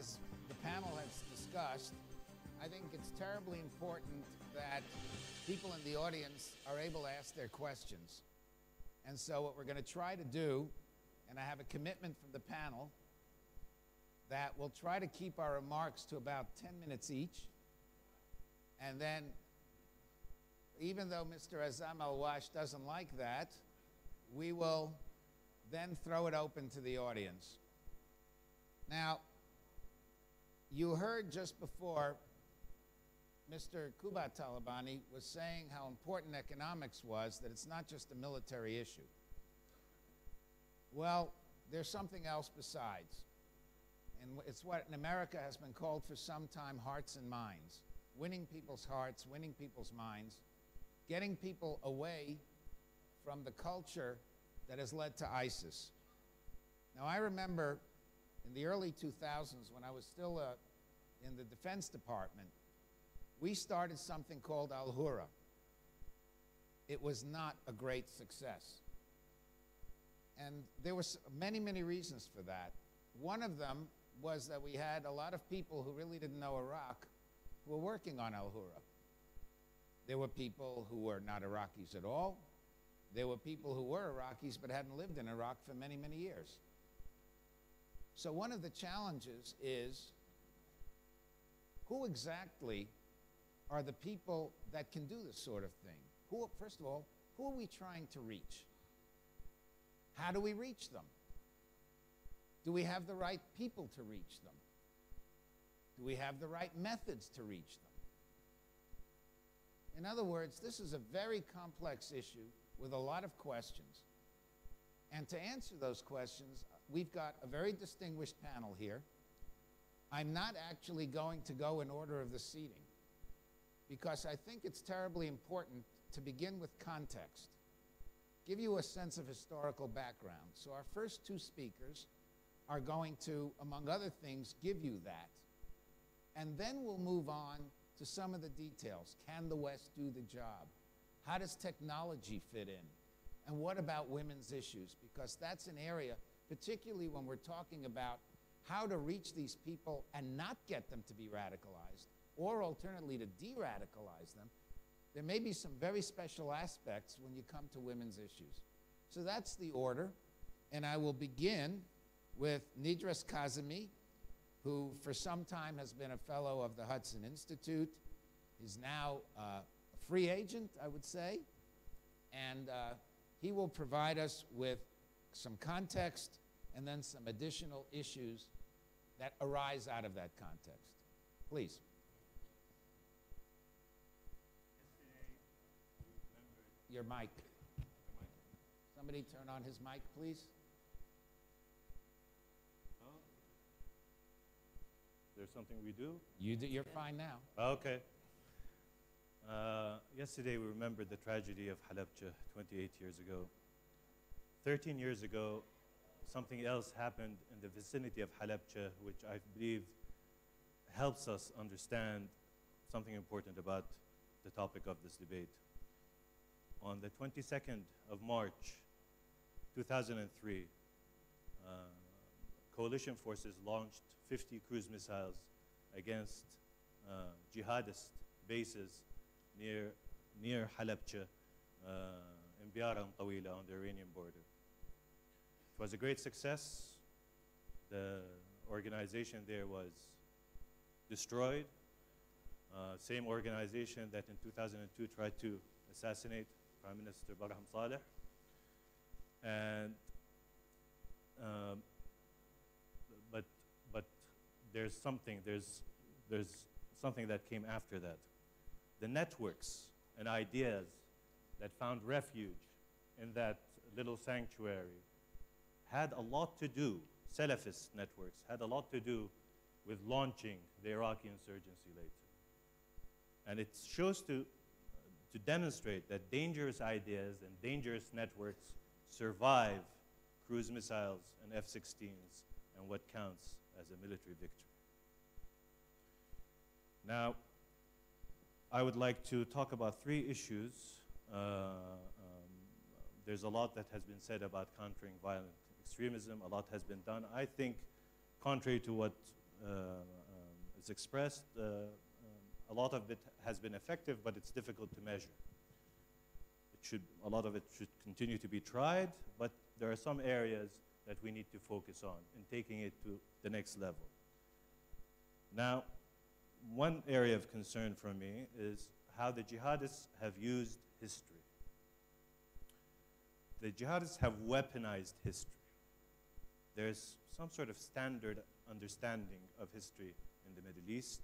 as the panel has discussed, I think it's terribly important that people in the audience are able to ask their questions. And so what we're going to try to do, and I have a commitment from the panel, that we'll try to keep our remarks to about 10 minutes each. And then, even though Mr. Azam Al-Wash doesn't like that, we will then throw it open to the audience. Now, you heard just before Mr. Kubat Talabani was saying how important economics was, that it's not just a military issue. Well, there's something else besides. And it's what in America has been called for some time hearts and minds. Winning people's hearts, winning people's minds, getting people away from the culture that has led to ISIS. Now, I remember in the early 2000s, when I was still in the Defense Department, we started something called Al-Hura. It was not a great success. And there were many, many reasons for that. One of them was that we had a lot of people who really didn't know Iraq who were working on Al-Hura. There were people who were not Iraqis at all. There were people who were Iraqis but hadn't lived in Iraq for many, many years. So one of the challenges is, who exactly are the people that can do this sort of thing? First of all, who are we trying to reach? How do we reach them? Do we have the right people to reach them? Do we have the right methods to reach them? In other words, this is a very complex issue with a lot of questions. And to answer those questions, we've got a very distinguished panel here. I'm not actually going to go in order of the seating, because I think it's terribly important to begin with context, give you a sense of historical background. So our first two speakers are going to, among other things, give you that. And then we'll move on to some of the details. Can the West do the job? How does technology fit in? And what about women's issues? Because that's an area, particularly when we're talking about how to reach these people and not get them to be radicalized, or alternately to de-radicalize them. There may be some very special aspects when you come to women's issues. So that's the order. And I will begin with Nidras Kazemi, who for some time has been a fellow of the Hudson Institute. He's now a free agent, I would say. And he will provide us with some context and then some additional issues that arise out of that context. Please. Your mic. Somebody turn on his mic, please. Oh. There's something we do? You're fine now. Okay. Yesterday we remembered the tragedy of Halabja 28 years ago. 13 years ago, something else happened in the vicinity of Halabja, which I believe helps us understand something important about the topic of this debate. On the 22nd of March, 2003, coalition forces launched 50 cruise missiles against jihadist bases near Halabja in Biara and Tawila on the Iranian border. It was a great success. The organization there was destroyed. Same organization that in 2002 tried to assassinate Prime Minister Barham Saleh. And but there's something that came after that. The networks and ideas that found refuge in that little sanctuary had a lot to do, Salafist networks had a lot to do with launching the Iraqi insurgency later. And it shows to demonstrate that dangerous ideas and dangerous networks survive cruise missiles and F-16s and what counts as a military victory. Now, I would like to talk about three issues. There's a lot that has been said about countering violent extremism. A lot has been done. I think, contrary to what is expressed, a lot of it has been effective, but it's difficult to measure. A lot of it should continue to be tried, but there are some areas that we need to focus on in taking it to the next level. Now, one area of concern for me is how the jihadists have used history. The jihadists have weaponized history. There's some sort of standard understanding of history in the Middle East,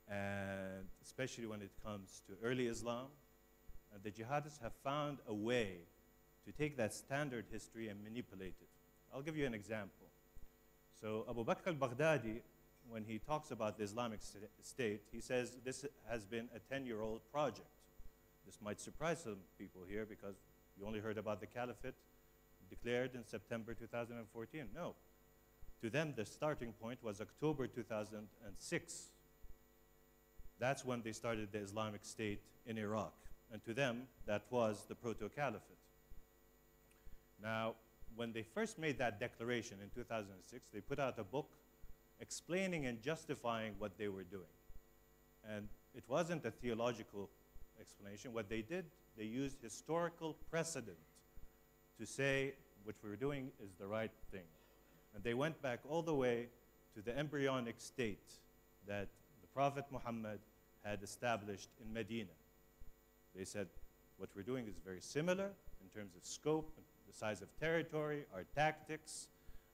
and especially when it comes to early Islam. And the jihadists have found a way to take that standard history and manipulate it. I'll give you an example. So Abu Bakr al-Baghdadi, when he talks about the Islamic State, he says this has been a 10-year-old project. This might surprise some people here because you only heard about the caliphate declared in September 2014. No. To them, the starting point was October 2006. That's when they started the Islamic State in Iraq. And to them, that was the proto-caliphate. Now, when they first made that declaration in 2006, they put out a book explaining and justifying what they were doing. And it wasn't a theological explanation. What they did, they used historical precedent to say what we're doing is the right thing. And they went back all the way to the embryonic state that the Prophet Muhammad had established in Medina. They said, what we're doing is very similar in terms of scope, the size of territory, our tactics,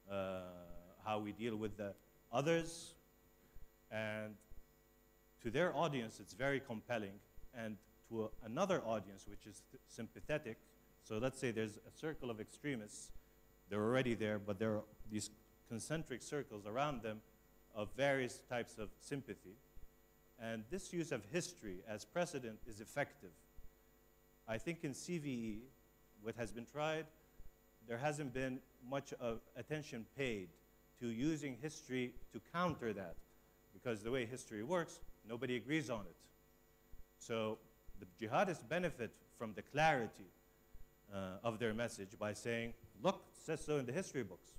how we deal with the others. And to their audience, it's very compelling. And to another audience, which is sympathetic, so let's say there's a circle of extremists, they're already there, but there are these concentric circles around them of various types of sympathy. And this use of history as precedent is effective. I think in CVE, what has been tried, there hasn't been much of attention paid to using history to counter that, because the way history works, nobody agrees on it. So the jihadists benefit from the clarity of their message by saying, look, it says so in the history books.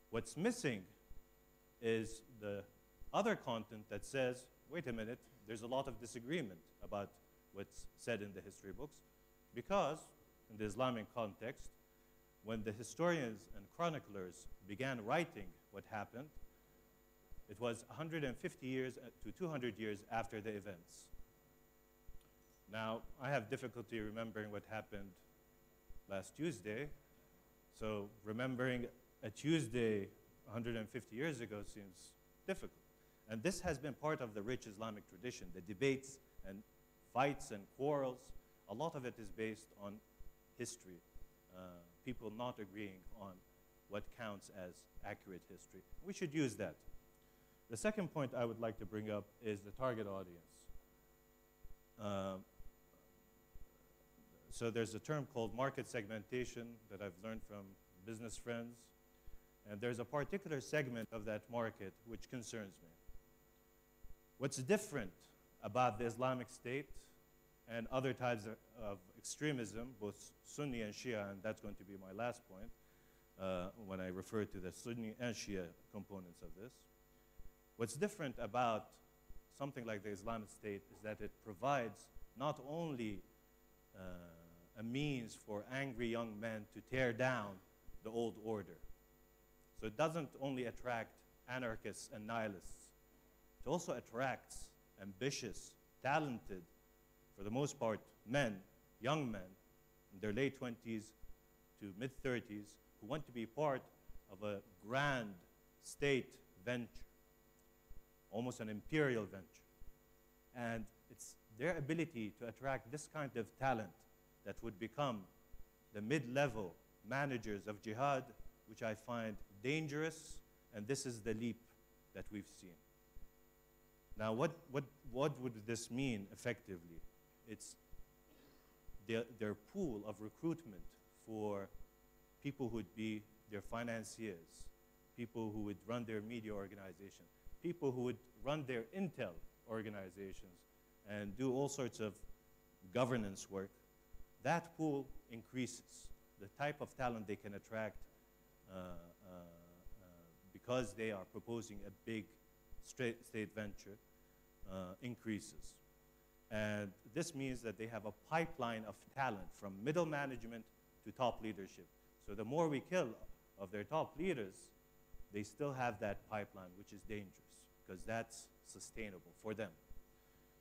What's missing is the other content that says, wait a minute, there's a lot of disagreement about what's said in the history books, because in the Islamic context, when the historians and chroniclers began writing what happened, it was 150 years to 200 years after the events. Now, I have difficulty remembering what happened last Tuesday, so remembering a Tuesday 150 years ago seems difficult. And this has been part of the rich Islamic tradition, the debates and fights and quarrels. A lot of it is based on history, people not agreeing on what counts as accurate history. We should use that. The second point I would like to bring up is the target audience. So there's a term called market segmentation that I've learned from business friends. And there's a particular segment of that market which concerns me. What's different about the Islamic State and other types of extremism, both Sunni and Shia, and that's going to be my last point when I refer to the Sunni and Shia components of this. What's different about something like the Islamic State is that it provides not only a means for angry young men to tear down the old order. So it doesn't only attract anarchists and nihilists. It also attracts ambitious, talented, for the most part, men, young men, in their late 20s to mid-30s, who want to be part of a grand state venture, almost an imperial venture. And it's their ability to attract this kind of talent that would become the mid-level managers of jihad, which I find dangerous, and this is the leap that we've seen. Now, what would this mean effectively? It's their pool of recruitment for people who would be their financiers, people who would run their media organization, people who would run their intel organizations and do all sorts of governance work. That pool increases. The type of talent they can attract because they are proposing a big state venture, increases. And this means that they have a pipeline of talent from middle management to top leadership. So the more we kill of their top leaders, they still have that pipeline, which is dangerous, because that's sustainable for them.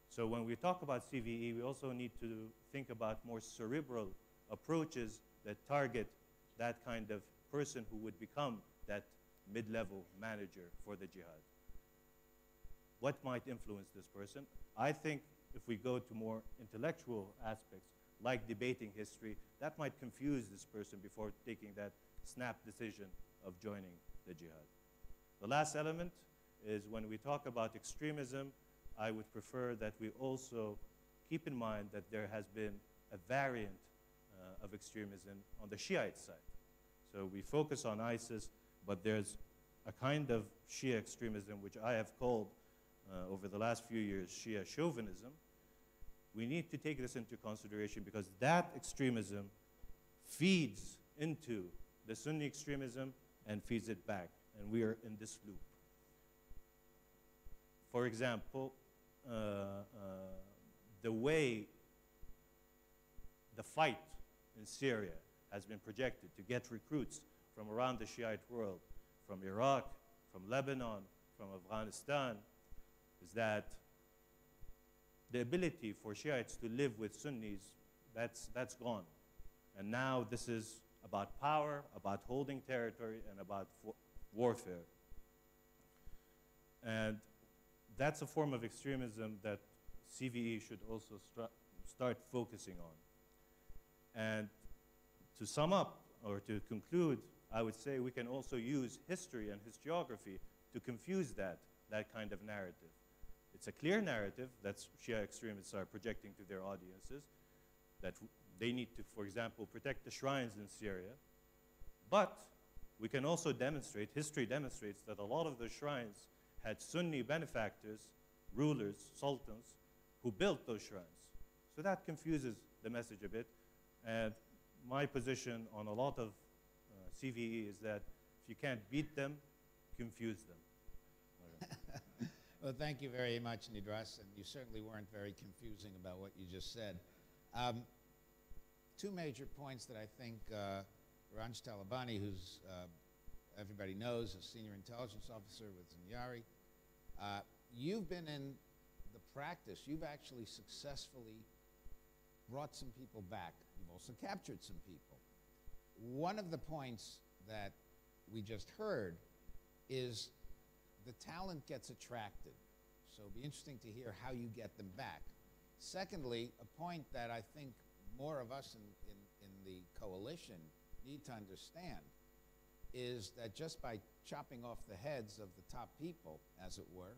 So when we talk about CVE, we also need to think about more cerebral approaches that target that kind of person who would become that mid-level manager for the jihad. What might influence this person? I think if we go to more intellectual aspects, like debating history, that might confuse this person before taking that snap decision of joining the jihad. The last element is when we talk about extremism, I would prefer that we also keep in mind that there has been a variant of extremism on the Shiite side. So we focus on ISIS, but there's a kind of Shia extremism which I have called over the last few years Shia chauvinism. We need to take this into consideration because that extremism feeds into the Sunni extremism and feeds it back, and we are in this loop. For example, the way the fight in Syria has been projected to get recruits from around the Shiite world, from Iraq, from Lebanon, from Afghanistan, is that the ability for Shiites to live with Sunnis, that's gone. And now this is about power, about holding territory, and about warfare. And that's a form of extremism that CVE should also start focusing on. And to sum up, or to conclude, I would say we can also use history and historiography to confuse that kind of narrative. It's a clear narrative that Shia extremists are projecting to their audiences, that they need to, for example, protect the shrines in Syria. But we can also demonstrate, history demonstrates that a lot of the shrines had Sunni benefactors, rulers, sultans, who built those shrines. So that confuses the message a bit. And my position on a lot of CVE is that if you can't beat them, confuse them. Well, thank you very much, Nidras, and you certainly weren't very confusing about what you just said. Two major points that I think Ranj Talabani, who's everybody knows, a senior intelligence officer with Zinjari, you've been in the practice. You've actually successfully brought some people back. You've also captured some people. One of the points that we just heard is the talent gets attracted. So it'll be interesting to hear how you get them back. Secondly, a point that I think more of us in the coalition need to understand is that just by chopping off the heads of the top people, as it were,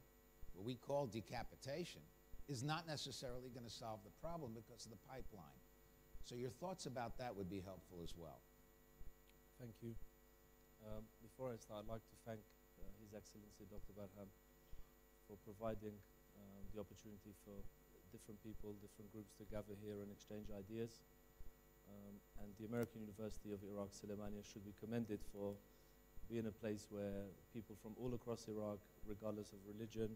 what we call decapitation, is not necessarily going to solve the problem because of the pipeline. So your thoughts about that would be helpful as well. Thank you. Before I start, I'd like to thank His Excellency Dr. Barham for providing the opportunity for different people, different groups to gather here and exchange ideas. And the American University of Iraq, Suleimania, should be commended for being a place where people from all across Iraq, regardless of religion,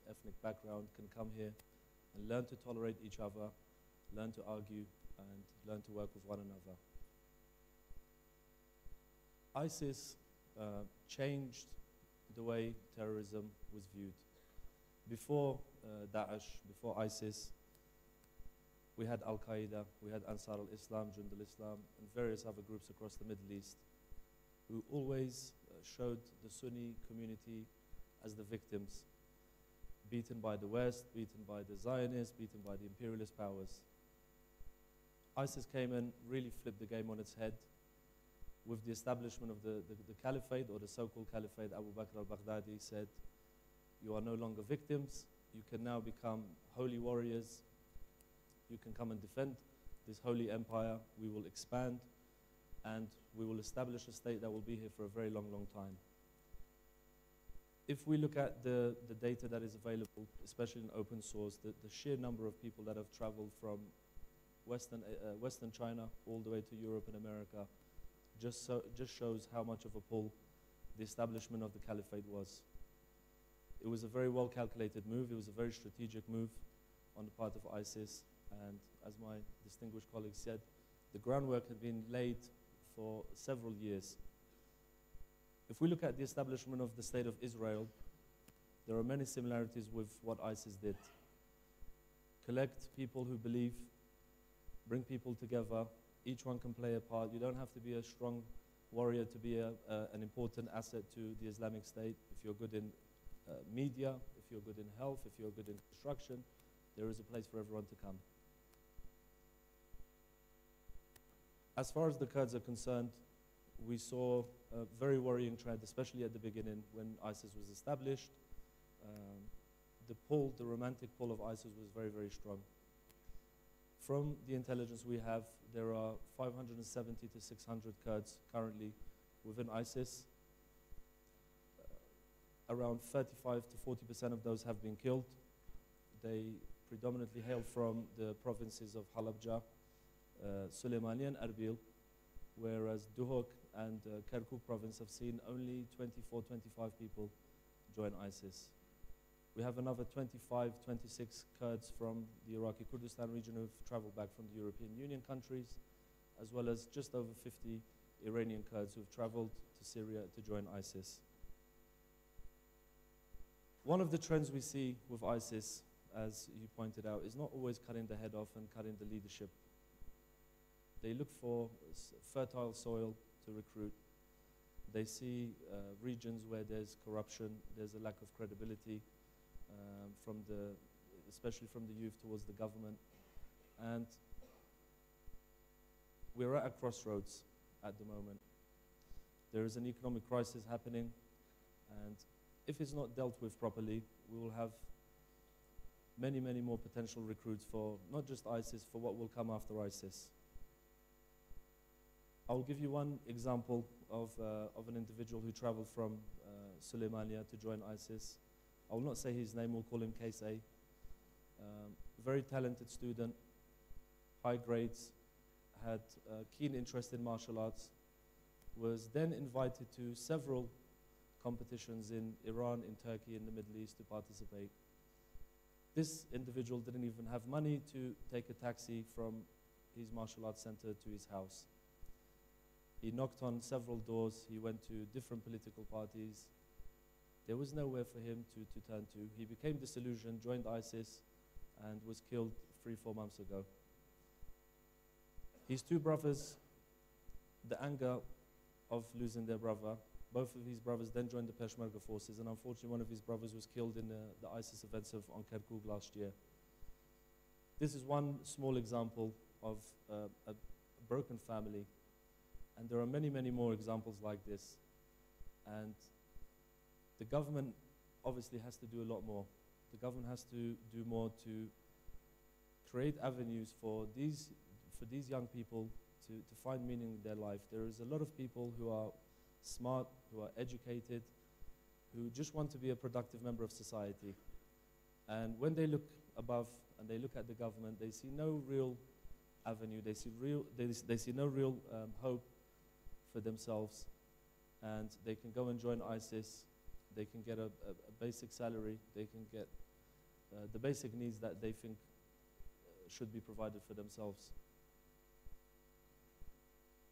ethnic background, can come here and learn to tolerate each other, learn to argue, and learn to work with one another. ISIS changed the way terrorism was viewed. Before Daesh, before ISIS, we had Al-Qaeda, we had Ansar al-Islam, Jund al-Islam, and various other groups across the Middle East who always showed the Sunni community as the victims, beaten by the West, beaten by the Zionists, beaten by the imperialist powers. ISIS came and really flipped the game on its head with the establishment of the caliphate, or the so-called caliphate. Abu Bakr al-Baghdadi said, you are no longer victims, you can now become holy warriors, you can come and defend this holy empire, we will expand, and we will establish a state that will be here for a very long, long time. If we look at the data that is available, especially in open source, the sheer number of people that have traveled from Western China all the way to Europe and America just shows how much of a pull the establishment of the caliphate was. It was a very well calculated move. It was a very strategic move on the part of ISIS. And as my distinguished colleague said, the groundwork had been laid for several years. If we look at the establishment of the State of Israel, there are many similarities with what ISIS did. Collect people who believe, bring people together, each one can play a part. You don't have to be a strong warrior to be an important asset to the Islamic State. If you're good in media, if you're good in health, if you're good in construction, there is a place for everyone to come. As far as the Kurds are concerned, we saw a very worrying trend, especially at the beginning when ISIS was established. The romantic pull of ISIS was very, very strong. From the intelligence we have, there are 570 to 600 Kurds currently within ISIS. Around 35 to 40% of those have been killed. They predominantly hail from the provinces of Halabja, Suleimani and Erbil, whereas Duhok and Kirkuk province have seen only 24, 25 people join ISIS. We have another 25, 26 Kurds from the Iraqi Kurdistan region who've traveled back from the European Union countries, as well as just over 50 Iranian Kurds who've traveled to Syria to join ISIS. One of the trends we see with ISIS, as you pointed out, is not always cutting the head off and cutting the leadership. They look for fertile soil to recruit. They see regions where there's corruption, there's a lack of credibility, especially from the youth towards the government. And we're at a crossroads at the moment. There is an economic crisis happening, and if it's not dealt with properly, we will have many, many more potential recruits for not just ISIS, for what will come after ISIS. I'll give you one example of an individual who traveled from Suleimania to join ISIS. I will not say his name, we'll call him Case A. Very talented student, high grades, had a keen interest in martial arts, was then invited to several competitions in Iran, in Turkey, in the Middle East to participate. This individual didn't even have money to take a taxi from his martial arts center to his house. He knocked on several doors, he went to different political parties. There was nowhere for him to turn to. He became disillusioned, joined ISIS, and was killed 3-4 months ago. His two brothers, the anger of losing their brother, both of his brothers then joined the Peshmerga forces, and unfortunately one of his brothers was killed in the ISIS offensive on Kirkuk last year. This is one small example of a broken family, and there are many, many more examples like this. And the government obviously has to do a lot more. The government has to do more to create avenues for these young people to find meaning in their life. There is a lot of people who are smart, who are educated, who just want to be a productive member of society. And when they look above and they look at the government, they see no real avenue, they see no real hope for themselves, and they can go and join ISIS, they can get a basic salary, they can get the basic needs that they think should be provided for themselves.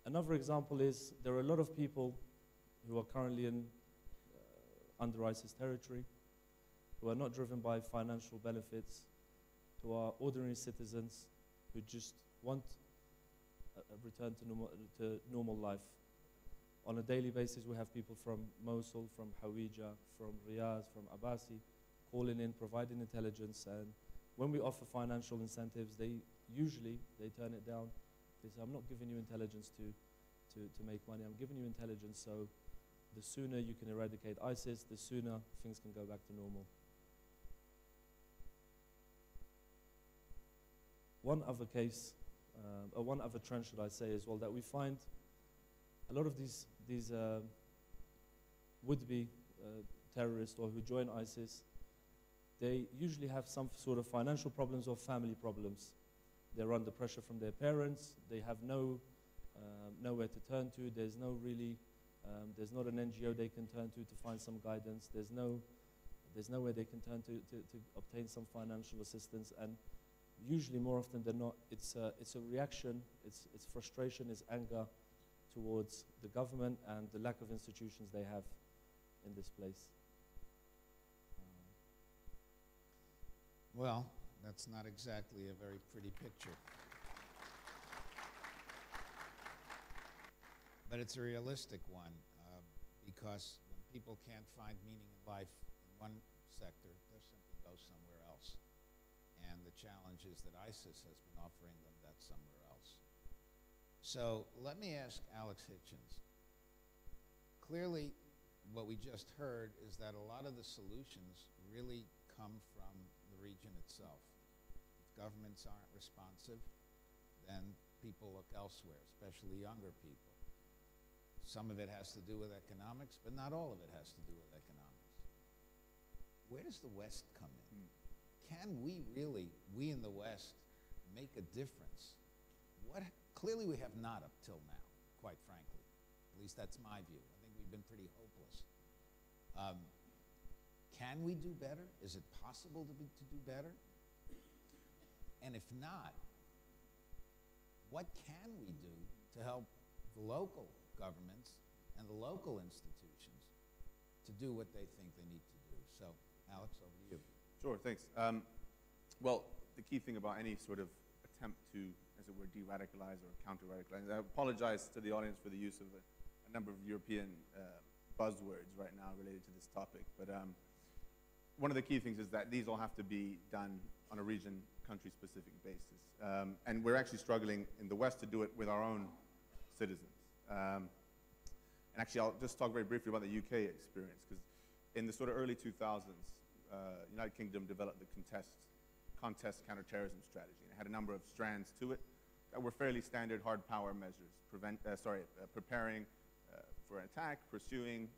Another example is there are a lot of people who are currently under ISIS territory, who are not driven by financial benefits, who are ordinary citizens who just want a return to normal life. On a daily basis, we have people from Mosul, from Hawija, from Riyadh, from Abbasi, calling in, providing intelligence, and when we offer financial incentives, they turn it down. They say, I'm not giving you intelligence to make money, I'm giving you intelligence so the sooner you can eradicate ISIS, the sooner things can go back to normal. One other case, or one other trend should I say as well, that we find a lot of these would-be terrorists or who join ISIS, they usually have some sort of financial problems or family problems. They're under pressure from their parents, they have nowhere to turn to, there's no really There's not an NGO they can turn to find some guidance. There's nowhere they can turn to obtain some financial assistance. And usually, more often than not, it's a reaction, it's frustration, it's anger towards the government and the lack of institutions they have in this place. Well, that's not exactly a very pretty picture. But it's a realistic one, because when people can't find meaning in life in one sector, they'll simply go somewhere else. And the challenge is that ISIS has been offering them that somewhere else. So let me ask Alex Hitchens. Clearly, what we just heard is that a lot of the solutions really come from the region itself. If governments aren't responsive, then people look elsewhere, especially younger people. Some of it has to do with economics, but not all of it has to do with economics. Where does the West come in? Can we really, we in the West, make a difference? Clearly we have not up till now, quite frankly. At least that's my view. I think we've been pretty hopeless. Can we do better? Is it possible to do better? And if not, what can we do to help the local governments and the local institutions to do what they think they need to do? So, Alex, over to you. Sure, thanks. Well, the key thing about any sort of attempt to, as it were, de-radicalize or counter-radicalize, I apologize to the audience for the use of a number of European buzzwords right now related to this topic, but one of the key things is that these all have to be done on a region, country-specific basis. And we're actually struggling in the West to do it with our own citizens. And actually, I'll just talk very briefly about the UK experience, because in the sort of early 2000s, United Kingdom developed the contest counterterrorism strategy. And it had a number of strands to it that were fairly standard hard power measures, preparing for an attack, pursuing,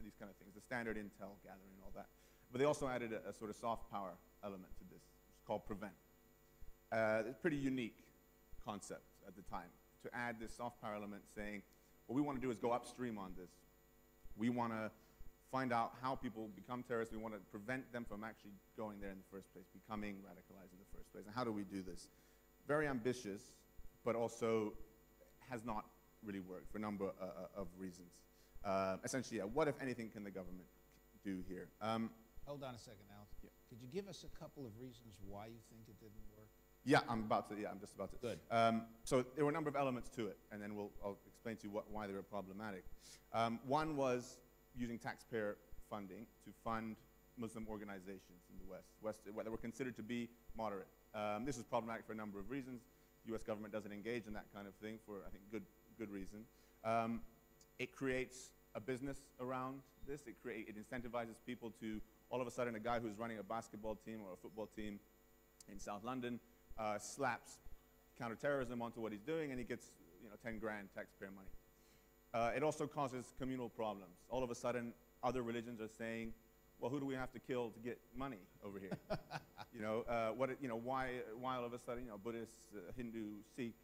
these kind of things, the standard intel gathering and all that. But they also added a sort of soft power element to this. It's called PREVENT. It's a pretty unique concept at the time, to add this soft power element saying, what we want to do is go upstream on this. We want to find out how people become terrorists. We want to prevent them from actually going there in the first place, becoming radicalized in the first place. And how do we do this? Very ambitious, but also has not really worked for a number of reasons. Essentially, what, if anything, can the government do here? Hold on a second, Alex. Yeah. Could you give us a couple of reasons why you think it didn't work? Yeah, I'm just about to. Good. So there were a number of elements to it, and then I'll explain to you why they were problematic. One was using taxpayer funding to fund Muslim organizations in the West that were considered to be moderate. This is problematic for a number of reasons. The U.S. government doesn't engage in that kind of thing for, I think, good reason. It creates a business around this. It incentivizes people to, all of a sudden, a guy who's running a basketball team or a football team in South London slaps counterterrorism onto what he's doing, and he gets 10 grand taxpayer money. It also causes communal problems. All of a sudden, other religions are saying, well, who do we have to kill to get money over here? Why all of a sudden, Buddhist, Hindu, Sikh,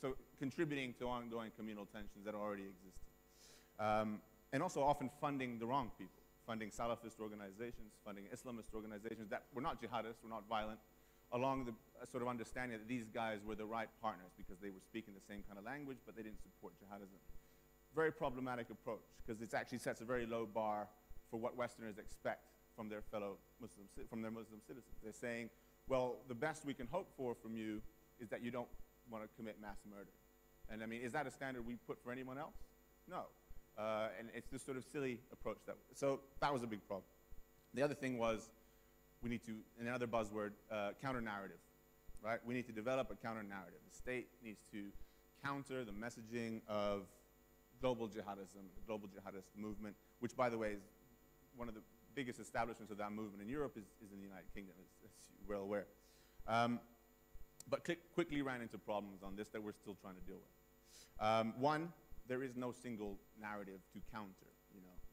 so contributing to ongoing communal tensions that already existed. And also often funding the wrong people, funding Salafist organizations, funding Islamist organizations that were not jihadists, were not violent, along the sort of understanding that these guys were the right partners because they were speaking the same kind of language, but they didn't support jihadism. Very problematic approach, because it actually sets a very low bar for what Westerners expect from their fellow Muslim citizens. They're saying, well, the best we can hope for from you is that you don't want to commit mass murder. And I mean, is that a standard we put for anyone else? No. And it's this sort of silly approach. So that was a big problem. The other thing was, we need to, in another buzzword, counter-narrative, right? We need to develop a counter-narrative. The state needs to counter the messaging of global jihadism, the global jihadist movement, which, by the way, is one of the biggest establishments of that movement in Europe is in the United Kingdom, as you're well aware. But quickly ran into problems on this that we're still trying to deal with. One, there is no single narrative to counter.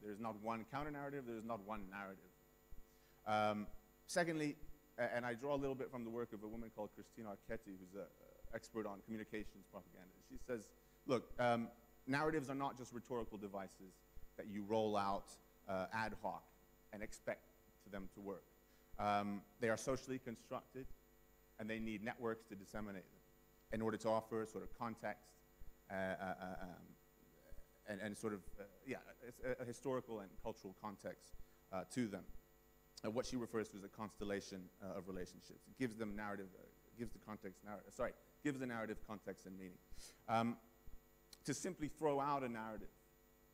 There's not one counter-narrative, there's not one narrative. Secondly, and I draw a little bit from the work of a woman called Christina Archetti, who's an expert on communications propaganda. She says, look, narratives are not just rhetorical devices that you roll out ad hoc and expect to them to work. They are socially constructed, and they need networks to disseminate them in order to offer sort of context and sort of, a historical and cultural context to them. What she refers to as a constellation of relationships. It gives them narrative, gives the narrative context and meaning. To simply throw out a narrative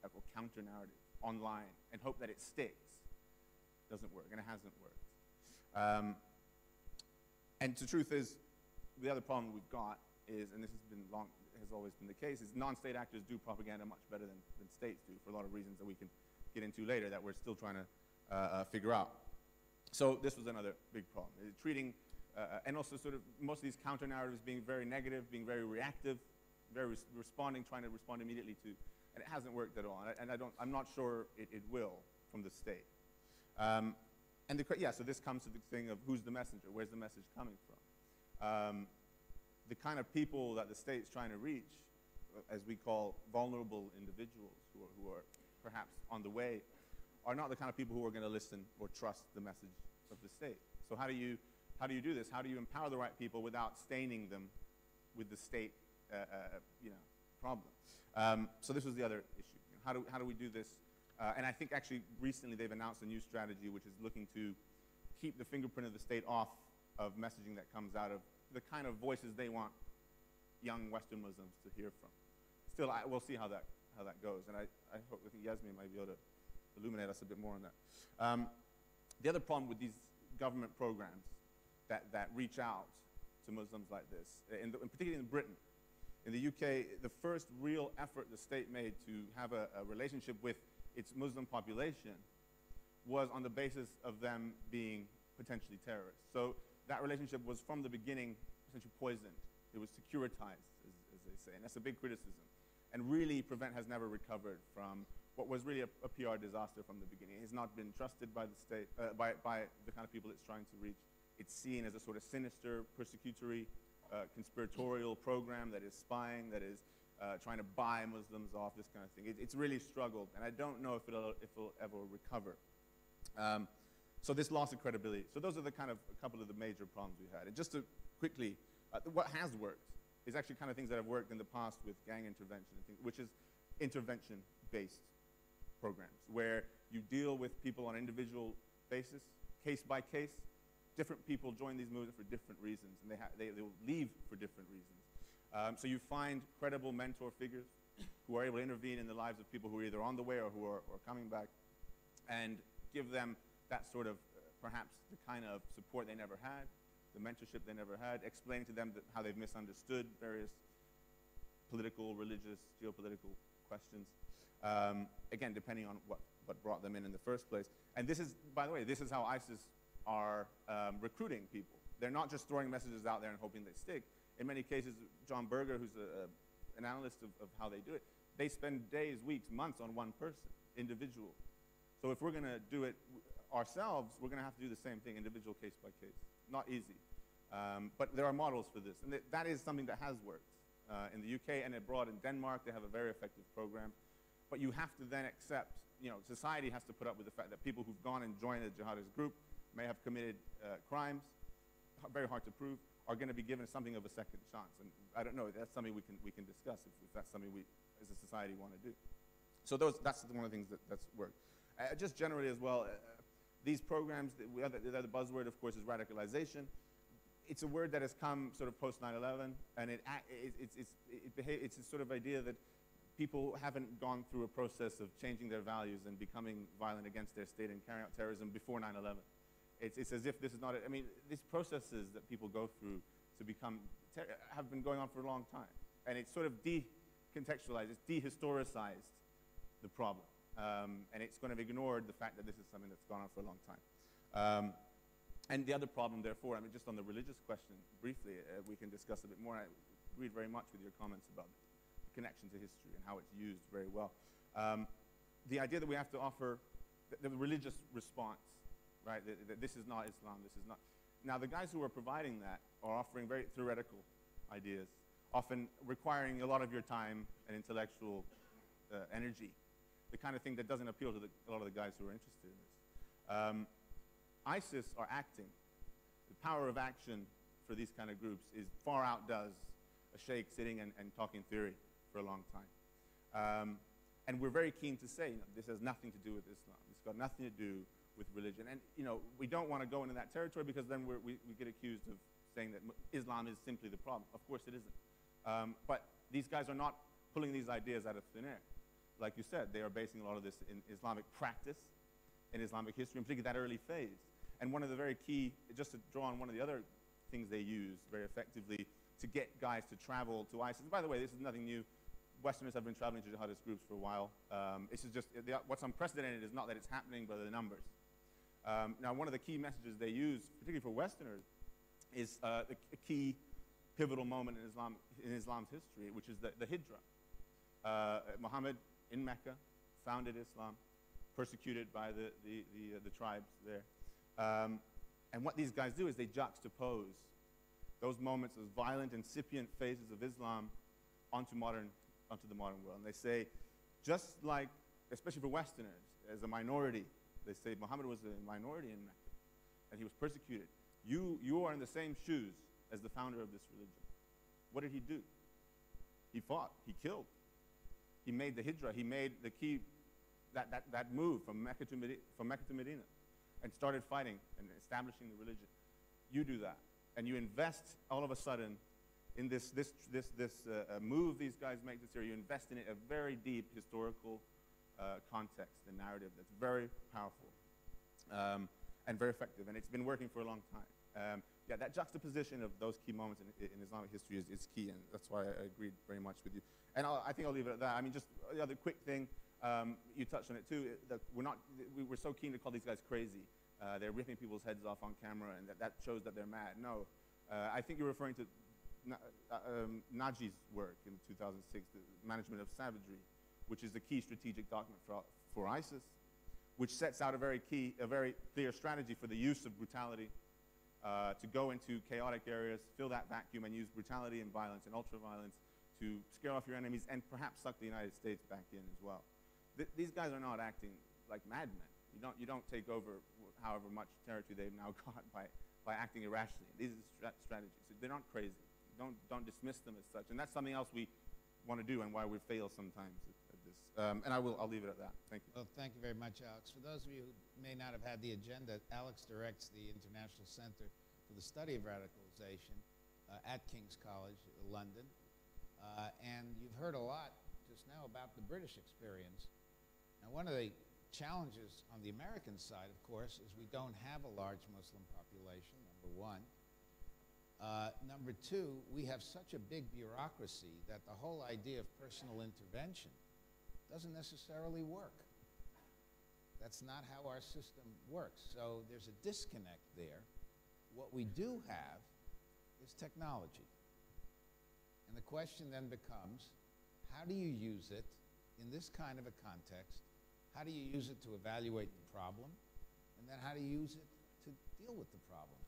or counter-narrative online and hope that it sticks doesn't work, and it hasn't worked. And the truth is, the other problem we've got is, and this has always been the case, is non-state actors do propaganda much better than states do for a lot of reasons that we can get into later that we're still trying to figure out. So this was another big problem. Treating, and also sort of most of these counter-narratives being very negative, being very reactive, very trying to respond immediately to, and it hasn't worked at all. And I'm not sure it will from the state. So this comes to the thing of who's the messenger, where's the message coming from? The kind of people that the state's trying to reach, as we call vulnerable individuals who are perhaps on the way, are not the kind of people who are going to listen or trust the message of the state. So how do you do this? How do you empower the right people without staining them with the state problem? So this was the other issue. How do we do this? And I think actually recently they've announced a new strategy which is looking to keep the fingerprint of the state off of messaging that comes out of the kind of voices they want young Western Muslims to hear from. Still, we'll see how that goes, and I think Yasmin might be able to illuminate us a bit more on that. The other problem with these government programs that reach out to Muslims like this, particularly in Britain, in the UK, the first real effort the state made to have a relationship with its Muslim population was on the basis of them being potentially terrorists. So that relationship was from the beginning essentially poisoned. It was securitized, as they say, and that's a big criticism. And really, Prevent has never recovered from what was really a PR disaster from the beginning. It has not been trusted by the state, by the kind of people it's trying to reach. It's seen as a sort of sinister, persecutory, conspiratorial program that is spying, that is trying to buy Muslims off, this kind of thing. It's really struggled, and I don't know if it'll ever recover. So this loss of credibility. So those are the kind of a couple of the major problems we had. And just to quickly, what has worked is actually kind of things that have worked in the past with gang intervention, which is intervention-based programs, where you deal with people on an individual basis, case by case. Different people join these movements for different reasons, and they will leave for different reasons. So you find credible mentor figures who are able to intervene in the lives of people who are either on the way or who are coming back, and give them that sort of, perhaps the kind of support they never had, the mentorship they never had, explaining to them how they've misunderstood various political, religious, geopolitical questions. Again, depending on what brought them in the first place. And this is, by the way, this is how ISIS are recruiting people. They're not just throwing messages out there and hoping they stick. In many cases, John Berger, who's an analyst of how they do it, they spend days, weeks, months on one person, individual. So if we're going to do it ourselves, we're going to have to do the same thing, individual case by case. Not easy. But there are models for this. And that is something that has worked. In the UK and abroad, in Denmark, they have a very effective program. But you have to then accept, society has to put up with the fact that people who've gone and joined a jihadist group may have committed crimes, very hard to prove, are going to be given something of a second chance. And I don't know, that's something we can discuss if that's something we, as a society, want to do. So that's one of the things that's worked. Just generally as well, these programs, the other buzzword, of course, is radicalization. It's a word that has come sort of post 9/11, and it's a sort of idea that people haven't gone through a process of changing their values and becoming violent against their state and carrying out terrorism before 9/11. It's as if this is not, these processes that people go through to become, have been going on for a long time. And it's sort of decontextualized, it's dehistoricized the problem. And it's going to have ignored the fact that this is something that's gone on for a long time. And the other problem, therefore, just on the religious question, briefly, we can discuss a bit more. I agreed very much with your comments about the connection to history and how it's used very well. The idea that we have to offer the religious response, right? That this is not Islam, this is not. Now, the guys who are providing that are offering very theoretical ideas, often requiring a lot of your time and intellectual energy, the kind of thing that doesn't appeal to a lot of the guys who are interested in this. ISIS are acting. The power of action for these kind of groups far outdoes a sheikh sitting and talking theory for a long time. And we're very keen to say, this has nothing to do with Islam. It's got nothing to do with religion. And we don't want to go into that territory because then we get accused of saying that Islam is simply the problem. Of course it isn't. But these guys are not pulling these ideas out of thin air. Like you said, they are basing a lot of this in Islamic practice, in Islamic history, and particularly that early phase. And one of the very key, just to draw on one of the other things they use very effectively to get guys to travel to ISIS. And by the way, this is nothing new. Westerners have been traveling to jihadist groups for a while. This is just, what's unprecedented is not that it's happening, but the numbers. Now, one of the key messages they use, particularly for Westerners, is a key pivotal moment in Islam's history, which is the Hijrah. Muhammad in Mecca founded Islam, persecuted by the tribes there. And what these guys do is they juxtapose those moments, those violent, incipient phases of Islam onto the modern world. And they say, just like, especially for Westerners, as a minority, they say Muhammad was a minority in Mecca, and he was persecuted. You are in the same shoes as the founder of this religion. What did he do? He fought, he killed. He made the Hijrah, he made the key, that move from Mecca to Medina, and started fighting and establishing the religion. You do that, and you invest all of a sudden in this move these guys make this year. You invest in it a very deep historical context, the narrative that's very powerful and very effective, and it's been working for a long time. Yeah, that juxtaposition of those key moments in Islamic history is key, and that's why I agreed very much with you. And I think I'll leave it at that. I mean, just the other quick thing, you touched on it too, that we're so keen to call these guys crazy. They're ripping people's heads off on camera, and that shows that they're mad. No, I think you're referring to Naji's work in 2006, the Management of Savagery, which is the key strategic document for ISIS, which sets out a very clear strategy for the use of brutality, to go into chaotic areas, fill that vacuum, and use brutality and violence and ultra-violence to scare off your enemies and perhaps suck the United States back in as well. These guys are not acting like madmen. You don't take over however much territory they've now got by acting irrationally. These are strategies. They're not crazy. Don't dismiss them as such. And that's something else we want to do and why we fail sometimes at this. And I'll leave it at that. Thank you. Well, thank you very much, Alex. For those of you who may not have had the agenda, Alex directs the International Center for the Study of Radicalization at King's College, London. And you've heard a lot just now about the British experience. Now, one of the challenges on the American side, of course, is we don't have a large Muslim population, number one. Number two, we have such a big bureaucracy that the whole idea of personal intervention doesn't necessarily work. That's not how our system works. So there's a disconnect there. What we do have is technology. And the question then becomes, how do you use it in this kind of a context? How do you use it to evaluate the problem? And then how do you use it to deal with the problem?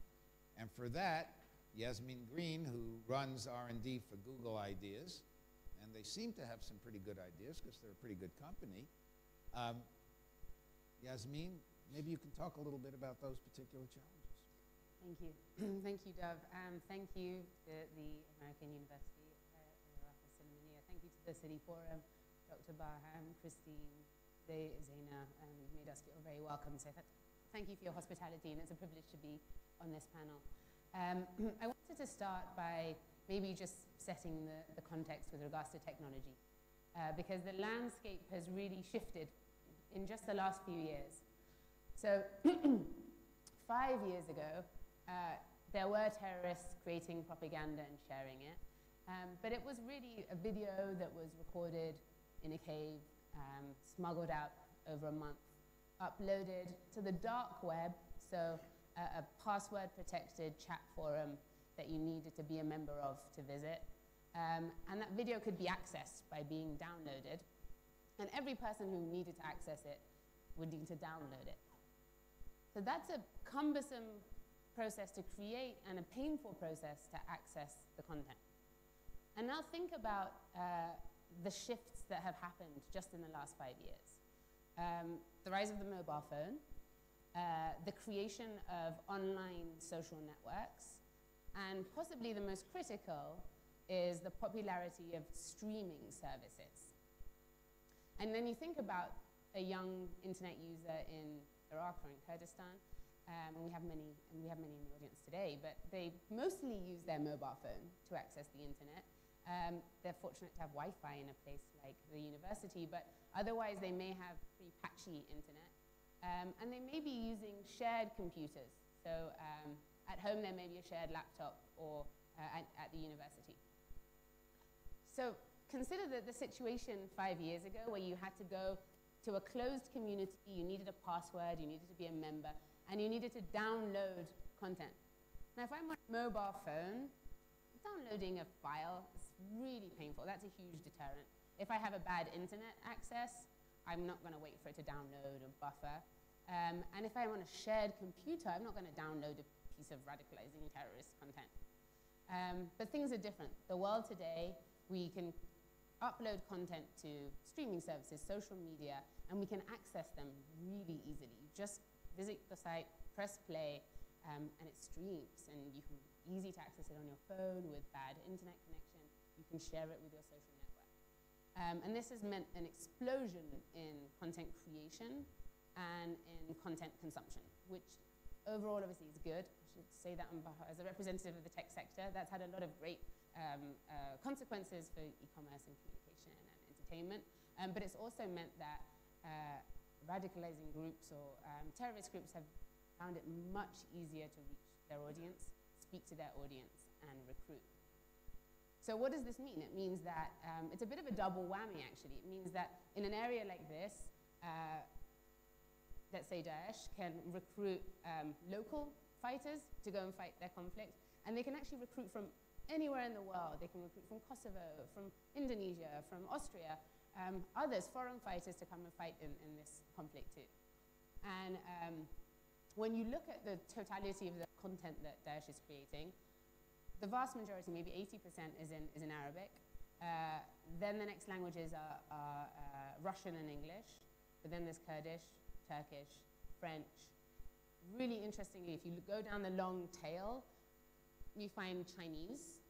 And for that, Yasmin Green, who runs R&D for Google Ideas, and they seem to have some pretty good ideas because they're a pretty good company. Yasmin, maybe you can talk a little bit about those particular challenges. Thank you. Thank you, Dov. Thank you to the American University Rafa Silmania. Thank you to the City Forum, Dr. Baham, Christine, Zaina, made us feel very welcome. So thank you for your hospitality, and it's a privilege to be on this panel. I wanted to start by maybe just setting the context with regards to technology, because the landscape has really shifted in just the last few years. So 5 years ago, there were terrorists creating propaganda and sharing it, but it was really a video that was recorded in a cave, smuggled out over a month, uploaded to the dark web, so a password-protected chat forum that you needed to be a member of to visit. And that video could be accessed by being downloaded. And every person who needed to access it would need to download it. So that's a cumbersome process to create and a painful process to access the content. And now think about the shifts that have happened just in the last 5 years. The rise of the mobile phone, the creation of online social networks, and possibly the most critical is the popularity of streaming services. And then you think about a young internet user in Iraq or in Kurdistan, and we have many in the audience today, but they mostly use their mobile phone to access the internet. They're fortunate to have Wi-Fi in a place like the university, but otherwise they may have pretty patchy internet. And they may be using shared computers. So at home there may be a shared laptop, or at the university. So consider the situation 5 years ago where you had to go to a closed community, you needed a password, you needed to be a member, and you needed to download content. Now if I'm on a mobile phone, downloading a file is really painful. That's a huge deterrent. If I have a bad internet access, I'm not going to wait for it to download or buffer. And if I'm on a shared computer, I'm not going to download a piece of radicalizing terrorist content. But things are different. The world today, we can upload content to streaming services, social media, and we can access them really easily. You just visit the site, press play, and it streams, and you can easy to access it on your phone with bad internet connection. You can share it with your social network. And this has meant an explosion in content creation and in content consumption, which overall obviously is good. I should say that as a representative of the tech sector, that's had a lot of great consequences for e-commerce and communication and entertainment. But it's also meant that radicalizing groups or terrorist groups have found it much easier to reach their audience, speak to their audience, and recruit. So what does this mean? It means that it's a bit of a double whammy, actually. It means that in an area like this, let's say Daesh can recruit local fighters to go and fight their conflict, and they can actually recruit from anywhere in the world. They can recruit from Kosovo, from Indonesia, from Austria, others, foreign fighters, to come and fight in this conflict too. And when you look at the totality of the content that Daesh is creating, the vast majority, maybe 80%, is in Arabic. Then the next languages are Russian and English, but then there's Kurdish, Turkish, French. Really interestingly, if you go down the long tail, you find Chinese,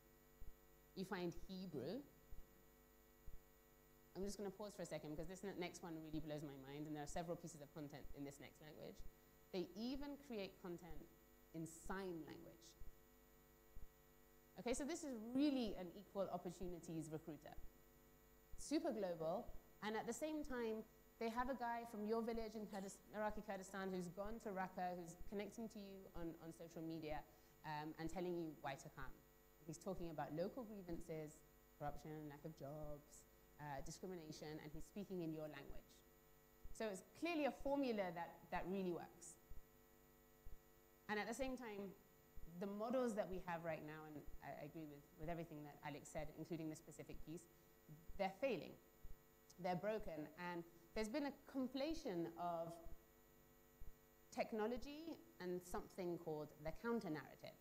you find Hebrew. I'm just going to pause for a second because this next one really blows my mind, and there are several pieces of content in this next language. They even create content in sign language. Okay, so this is really an equal opportunities recruiter. Super global, and at the same time, they have a guy from your village in Iraqi Kurdistan who's gone to Raqqa, who's connecting to you on social media and telling you why to come. He's talking about local grievances, corruption, lack of jobs, discrimination, and he's speaking in your language. So it's clearly a formula that really works. And at the same time, the models that we have right now, and I agree with everything that Alex said, including this specific piece, they're failing. They're broken. And there's been a conflation of technology and something called the counter-narrative.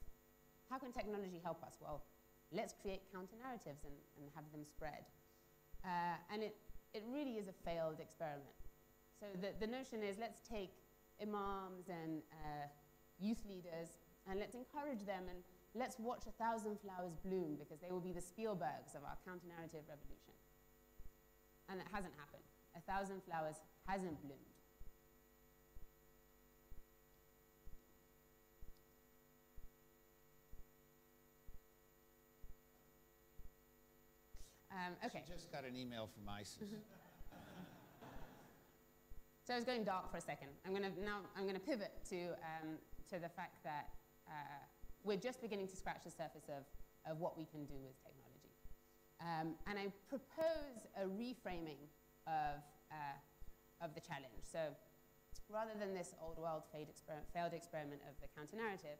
How can technology help us? Well, let's create counter-narratives and have them spread. And it really is a failed experiment. So the notion is, let's take imams and youth leaders and let's encourage them, and let's watch 1,000 flowers bloom, because they will be the Spielbergs of our counter-narrative revolution. And it hasn't happened. 1,000 flowers hasn't bloomed. Okay. She just got an email from ISIS. So I was going dark for a second. I'm going to pivot to the fact that we're just beginning to scratch the surface of what we can do with technology. And I propose a reframing of the challenge. So rather than this old world failed experiment of the counter-narrative,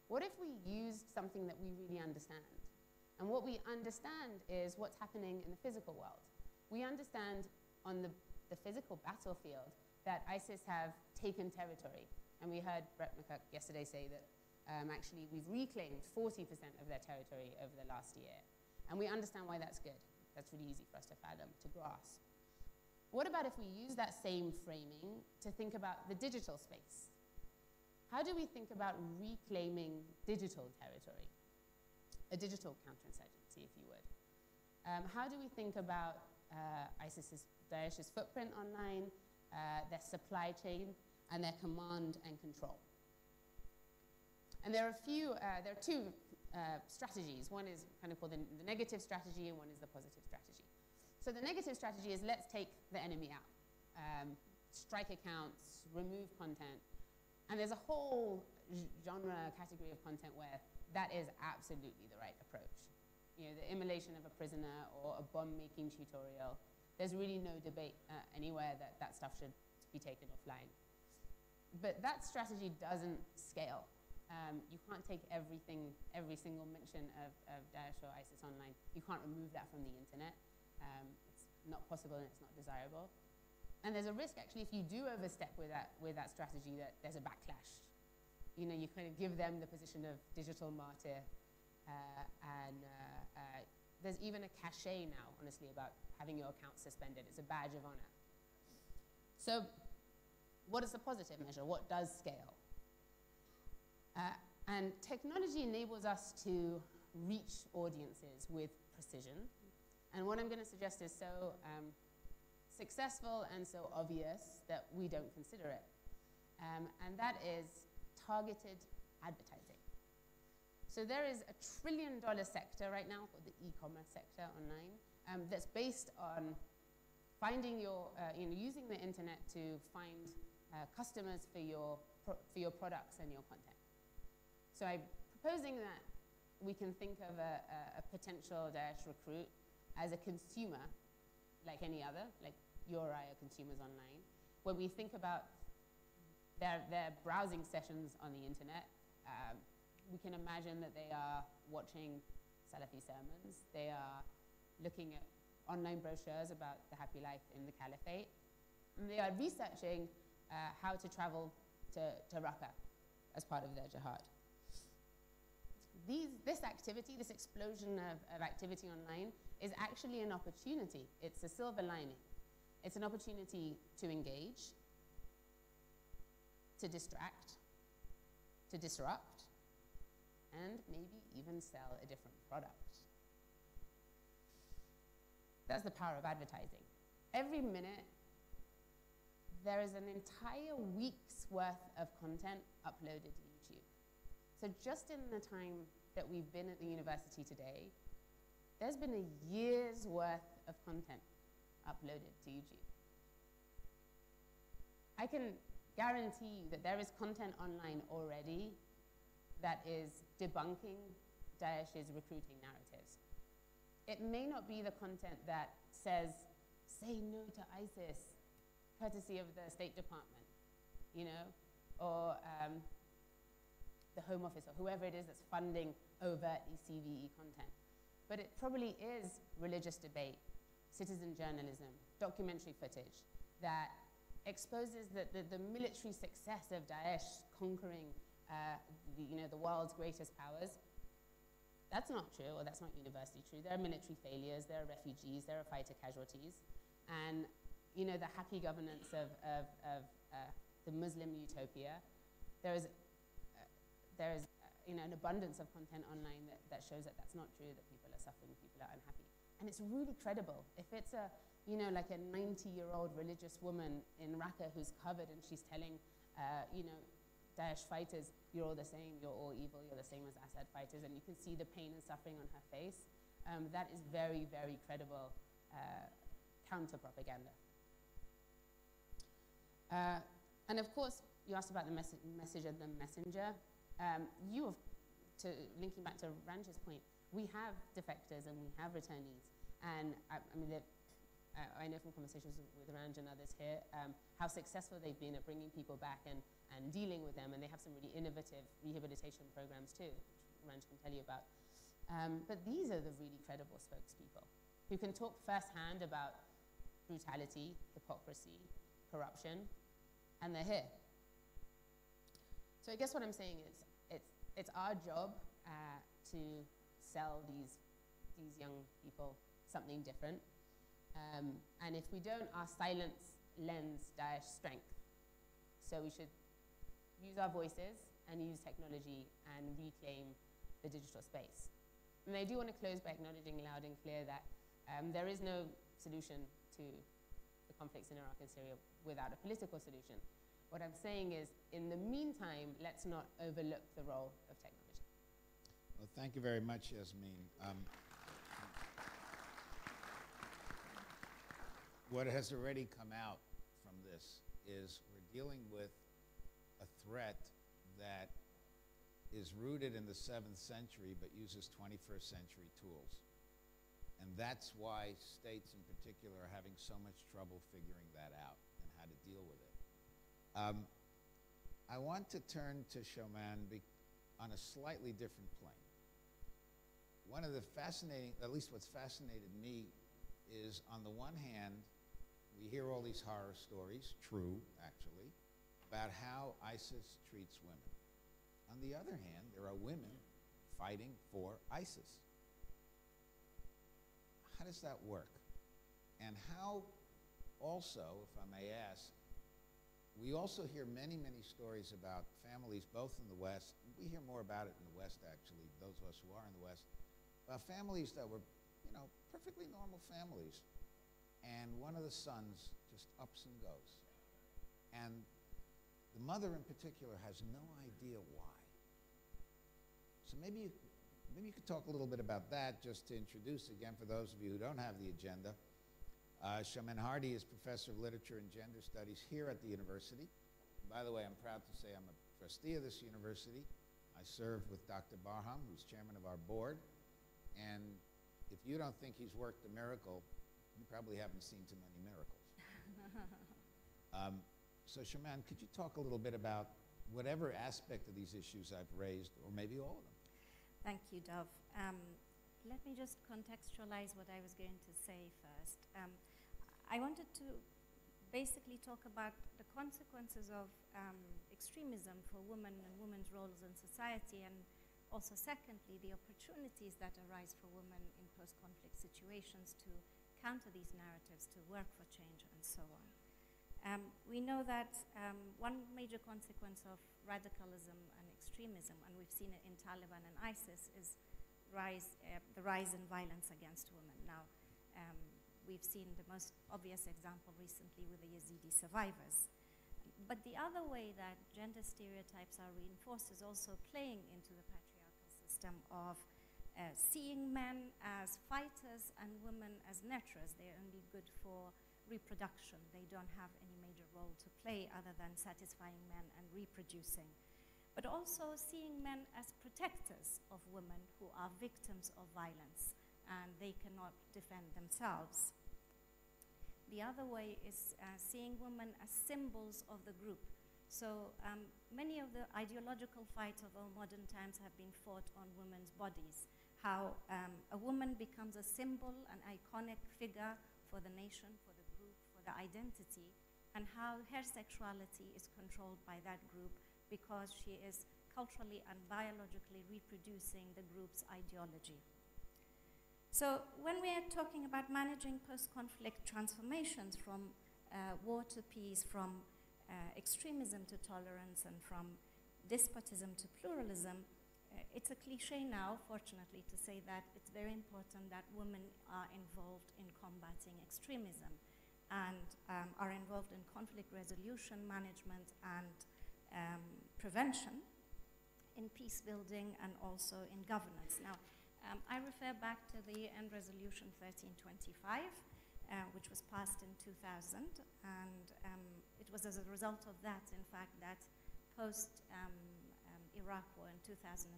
what if we used something that we really understand? And what we understand is what's happening in the physical world. We understand on the physical battlefield that ISIS have taken territory. And we heard Brett McCuck yesterday say that actually we've reclaimed 40% of their territory over the last year. And we understand why that's good. That's really easy for us to fathom, to grasp. What about if we use that same framing to think about the digital space? How do we think about reclaiming digital territory? A digital counterinsurgency, if you would. How do we think about Daesh's footprint online, their supply chain, and their command and control? And there are two strategies. One is kind of called the negative strategy, and one is the positive strategy. So the negative strategy is let's take the enemy out. Strike accounts, remove content. And there's a whole genre, category of content where that is absolutely the right approach. You know, the immolation of a prisoner or a bomb-making tutorial. There's really no debate anywhere that that stuff should be taken offline. But that strategy doesn't scale. You can't take every single mention of Daesh or ISIS online. You can't remove that from the internet. It's not possible and it's not desirable. And there's a risk, actually, if you do overstep with that strategy, that there's a backlash. You know, you kind of give them the position of digital martyr, and there's even a cachet now, honestly, about having your account suspended. It's a badge of honor. So what is the positive measure? What does scale? And technology enables us to reach audiences with precision. And what I'm going to suggest is so successful and so obvious that we don't consider it. And that is targeted advertising. So there is a $1 trillion sector right now called the e-commerce sector online that's based on finding using the internet to find customers for your products and your content. So I'm proposing that we can think of a potential Daesh recruit as a consumer, like any other, like you or I are consumers online. When we think about their browsing sessions on the internet, we can imagine that they are watching Salafi sermons, they are looking at online brochures about the happy life in the caliphate, and they are researching how to travel to Raqqa as part of their jihad. This activity, this explosion of activity online is actually an opportunity. It's a silver lining. It's an opportunity to engage, to distract, to disrupt, and maybe even sell a different product. That's the power of advertising. Every minute, there is an entire week's worth of content uploaded to YouTube. So just in the time that we've been at the university today, there's been a year's worth of content uploaded to YouTube. I can guarantee you that there is content online already that is debunking Daesh's recruiting narratives. It may not be the content that says, say no to ISIS, courtesy of the State Department, you know, or the Home Office, or whoever it is that's funding overtly CVE content. But it probably is religious debate, citizen journalism, documentary footage that exposes the military success of Daesh conquering the world's greatest powers. That's not true, or that's not universally true. There are military failures, there are refugees, there are fighter casualties, and the happy governance of the Muslim utopia. There is an abundance of content online that shows that that's not true, that people are suffering, people are unhappy. And it's really credible. If it's like a 90-year-old religious woman in Raqqa who's covered and she's telling, Daesh fighters, you're all the same, you're all evil, you're the same as Assad fighters, and you can see the pain and suffering on her face, that is very, very credible counter-propaganda. And of course, you asked about the message of the messenger. Linking back to Ranj's point, we have defectors and we have returnees. And I know from conversations with Ranj and others here how successful they've been at bringing people back and dealing with them. And they have some really innovative rehabilitation programs too, which Ranj can tell you about. But these are the really credible spokespeople who can talk firsthand about brutality, hypocrisy, corruption, and they're here. So I guess what I'm saying is it's our job to sell these young people something different. And if we don't, our silence lends Daesh strength. So we should use our voices and use technology and reclaim the digital space. And I do want to close by acknowledging loud and clear that there is no solution to the conflicts in Iraq and Syria without a political solution. What I'm saying is, in the meantime, let's not overlook the role of technology. Well, thank you very much, Yasmin. What has already come out from this is we're dealing with a threat that is rooted in the 7th century but uses 21st century tools. And that's why states in particular are having so much trouble figuring that out and how to deal with it. I want to turn to Showman on a slightly different plane. One of the fascinating, at least what's fascinated me, is on the one hand, we hear all these horror stories, true actually, about how ISIS treats women. On the other hand, there are women fighting for ISIS. How does that work? And how also, if I may ask, we also hear many, many stories about families both in the West, we hear more about it in the West actually, those of us who are in the West, about families that were, you know, perfectly normal families. And one of the sons just ups and goes. And the mother in particular has no idea why. So maybe you could talk a little bit about that, just to introduce again for those of you who don't have the agenda. Showman Hardy is Professor of Literature and Gender Studies here at the university. By the way, I'm proud to say I'm a trustee of this university. I serve with Dr. Barham, who's chairman of our board. And if you don't think he's worked a miracle, you probably haven't seen too many miracles. So Showman, could you talk a little bit about whatever aspect of these issues I've raised, or maybe all of them? Thank you, Dov. Let me just contextualize what I was going to say first. I wanted to basically talk about the consequences of extremism for women and women's roles in society, and also secondly, the opportunities that arise for women in post-conflict situations to counter these narratives, to work for change, and so on. We know that one major consequence of radicalism and extremism, and we've seen it in Taliban and ISIS, is the rise in violence against women. Now, we've seen the most obvious example recently with the Yazidi survivors. But the other way that gender stereotypes are reinforced is also playing into the patriarchal system of seeing men as fighters and women as nurturers. They're only good for reproduction. They don't have any major role to play other than satisfying men and reproducing. But also seeing men as protectors of women who are victims of violence and they cannot defend themselves. The other way is seeing women as symbols of the group. So many of the ideological fights of our modern times have been fought on women's bodies. How a woman becomes a symbol, an iconic figure for the nation, for the group, for the identity, and how her sexuality is controlled by that group because she is culturally and biologically reproducing the group's ideology. So when we are talking about managing post-conflict transformations from war to peace, from extremism to tolerance, and from despotism to pluralism, it's a cliche now, fortunately, to say that it's very important that women are involved in combating extremism and are involved in conflict resolution, management, and prevention, in peace building, and also in governance. Now, I refer back to the UN Resolution 1325, which was passed in 2000, and it was as a result of that, in fact, that post-Iraq war in 2003,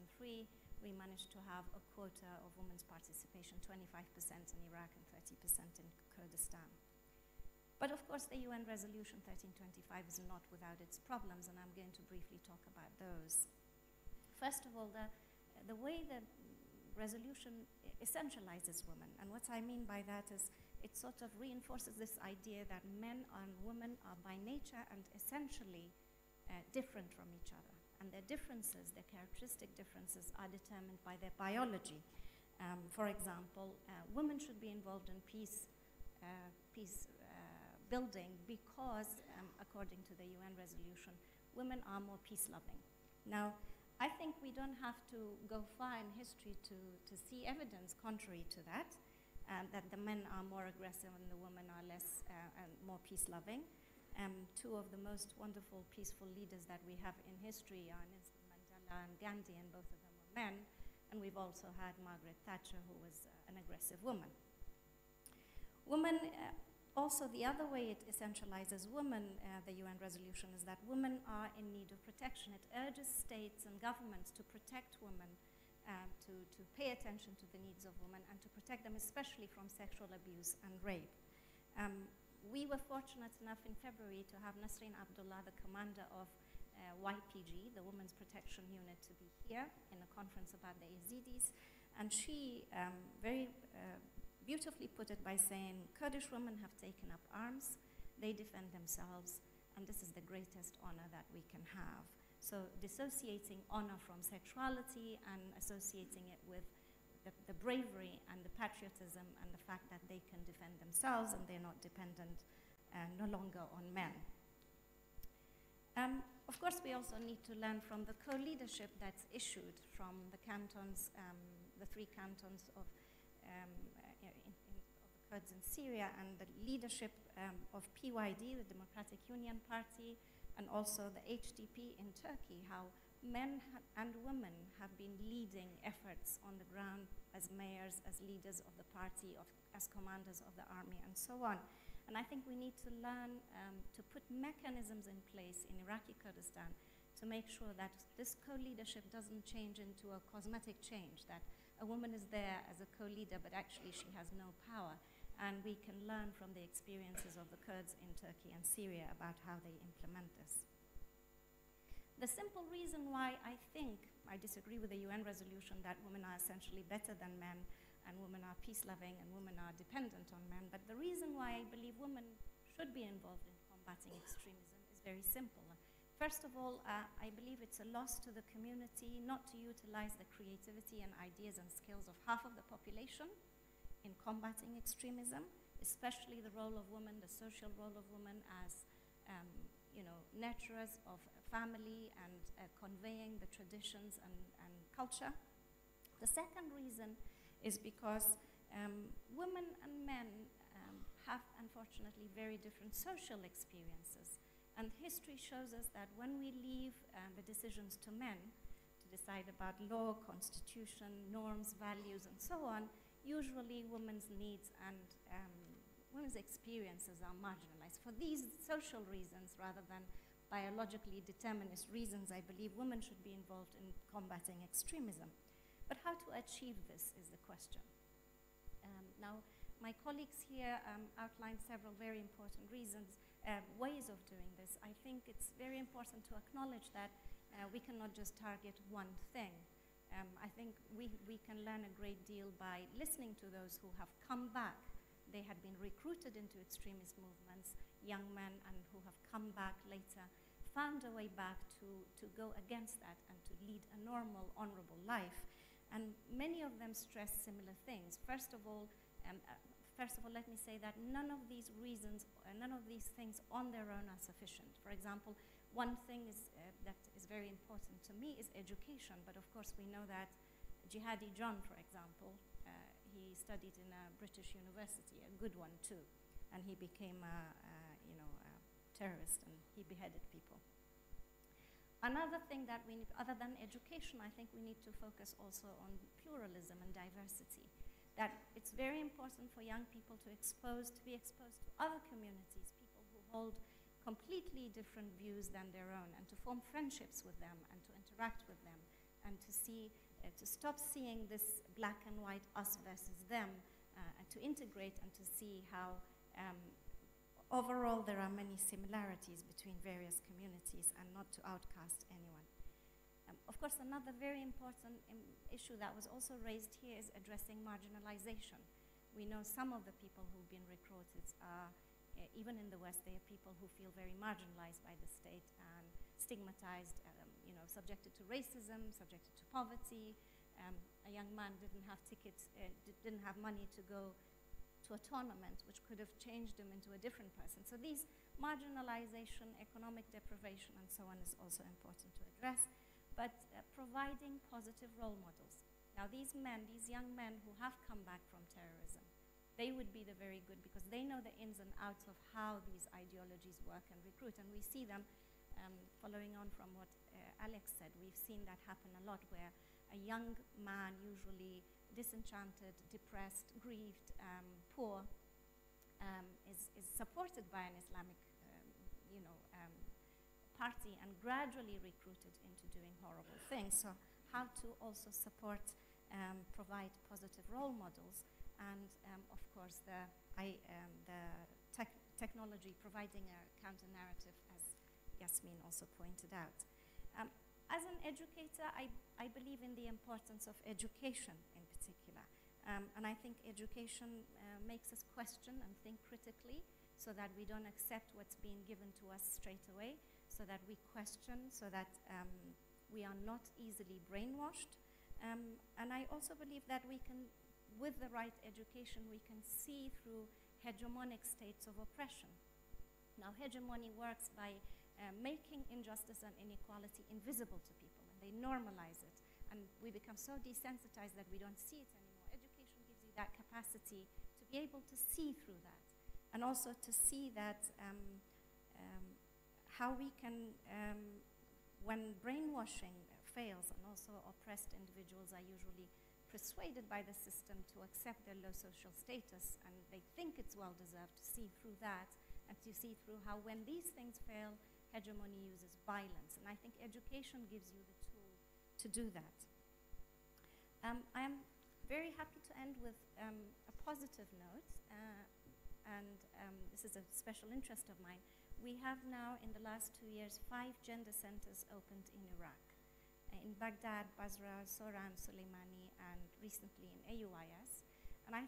we managed to have a quota of women's participation, 25% in Iraq and 30% in Kurdistan. But of course, the UN Resolution 1325 is not without its problems, and I'm going to briefly talk about those. First of all, the way the resolution essentializes women, and what I mean by that is it sort of reinforces this idea that men and women are by nature and essentially different from each other, and their differences, their characteristic differences, are determined by their biology. For example, women should be involved in peace building because, according to the UN resolution, women are more peace-loving. Now, I think we don't have to go far in history to see evidence contrary to that, that the men are more aggressive and the women are less and more peace-loving. Two of the most wonderful peaceful leaders that we have in history are Nelson Mandela and Gandhi, and both of them were men. And we've also had Margaret Thatcher, who was an aggressive woman. Women, also the other way it essentializes women, the UN resolution, is that women are in need of protection. It urges states and governments to protect women, to pay attention to the needs of women, and to protect them especially from sexual abuse and rape. We were fortunate enough in February to have Nasreen Abdullah, the commander of YPG, the Women's Protection Unit, to be here in a conference about the Yazidis. And she very beautifully put it by saying, Kurdish women have taken up arms, they defend themselves, and this is the greatest honor that we can have. So dissociating honor from sexuality and associating it with the bravery and the patriotism and the fact that they can defend themselves and they're not dependent no longer on men. Of course, we also need to learn from the co-leadership that's issued from the cantons, the 3 cantons of the Kurds in Syria, and the leadership of PYD, the Democratic Union Party, and also the HDP in Turkey, how men and women have been leading efforts on the ground as mayors, as leaders of the party, as commanders of the army, and so on. And I think we need to learn to put mechanisms in place in Iraqi Kurdistan to make sure that this co-leadership doesn't change into a cosmetic change, that a woman is there as a co-leader, but actually she has no power. And we can learn from the experiences of the Kurds in Turkey and Syria about how they implement this. The simple reason why I think I disagree with the UN resolution that women are essentially better than men, and women are peace-loving, and women are dependent on men, but the reason why I believe women should be involved in combating extremism is very simple. First of all, I believe it's a loss to the community not to utilize the creativity and ideas and skills of half of the population in combating extremism, especially the role of women, the social role of women as nurturers of family and conveying the traditions and culture. The second reason is because women and men have, unfortunately, very different social experiences. And history shows us that when we leave the decisions to men to decide about law, constitution, norms, values, and so on, usually women's needs and women's experiences are marginalized. For these social reasons, rather than biologically determinist reasons, I believe women should be involved in combating extremism. But how to achieve this is the question. Now, my colleagues here outlined several very important reasons, ways of doing this. I think it's very important to acknowledge that we cannot just target one thing. I think we can learn a great deal by listening to those who have come back. They had been recruited into extremist movements, young men, and who have come back later, found a way back to go against that and to lead a normal, honorable life. And many of them stress similar things. First of all, let me say that none of these reasons, none of these things on their own are sufficient. For example, one thing that is very important to me is education, but of course we know that Jihadi John, for example, he studied in a British university, a good one too, and he became a terrorist and he beheaded people. Another thing that we need, other than education, I think we need to focus also on pluralism and diversity. That it's very important for young people to be exposed to other communities, people who hold completely different views than their own, and to form friendships with them and to interact with them, and to see, to stop seeing this black and white us versus them, and to integrate and to see how overall there are many similarities between various communities and not to outcast anyone. Of course, another very important issue that was also raised here is addressing marginalization. We know some of the people who've been recruited are, even in the West, they are people who feel very marginalized by the state and stigmatized, subjected to racism, subjected to poverty, a young man didn't have tickets, didn't have money to go to a tournament, which could have changed him into a different person. So these marginalization, economic deprivation, and so on is also important to address. But providing positive role models. Now these men, these young men who have come back from terrorism, they would be the very good because they know the ins and outs of how these ideologies work and recruit. And we see them, following on from what Alex said, we've seen that happen a lot where a young man, usually disenchanted, depressed, grieved, poor, is supported by an Islamic party and gradually recruited into doing horrible things. So how to also support, provide positive role models, and of course the technology providing a counter-narrative, as Yasmin also pointed out. As an educator, I believe in the importance of education in particular. And I think education makes us question and think critically so that we don't accept what's being given to us straight away, so that we question, so that we are not easily brainwashed. And I also believe that we can, with the right education, we can see through hegemonic states of oppression. Now, hegemony works by making injustice and inequality invisible to people, and they normalize it. And we become so desensitized that we don't see it anymore. Education gives you that capacity to be able to see through that, and also to see that how we can, when brainwashing fails, and also oppressed individuals are usually persuaded by the system to accept their low social status, and they think it's well-deserved, to see through that, and to see through how when these things fail, hegemony uses violence. And I think education gives you the tool to do that. I am very happy to end with a positive note, and this is a special interest of mine. We have now, in the last 2 years, 5 gender centers opened in Iraq. In Baghdad, Basra, Soran, Soleimani, and recently in AUIS. And I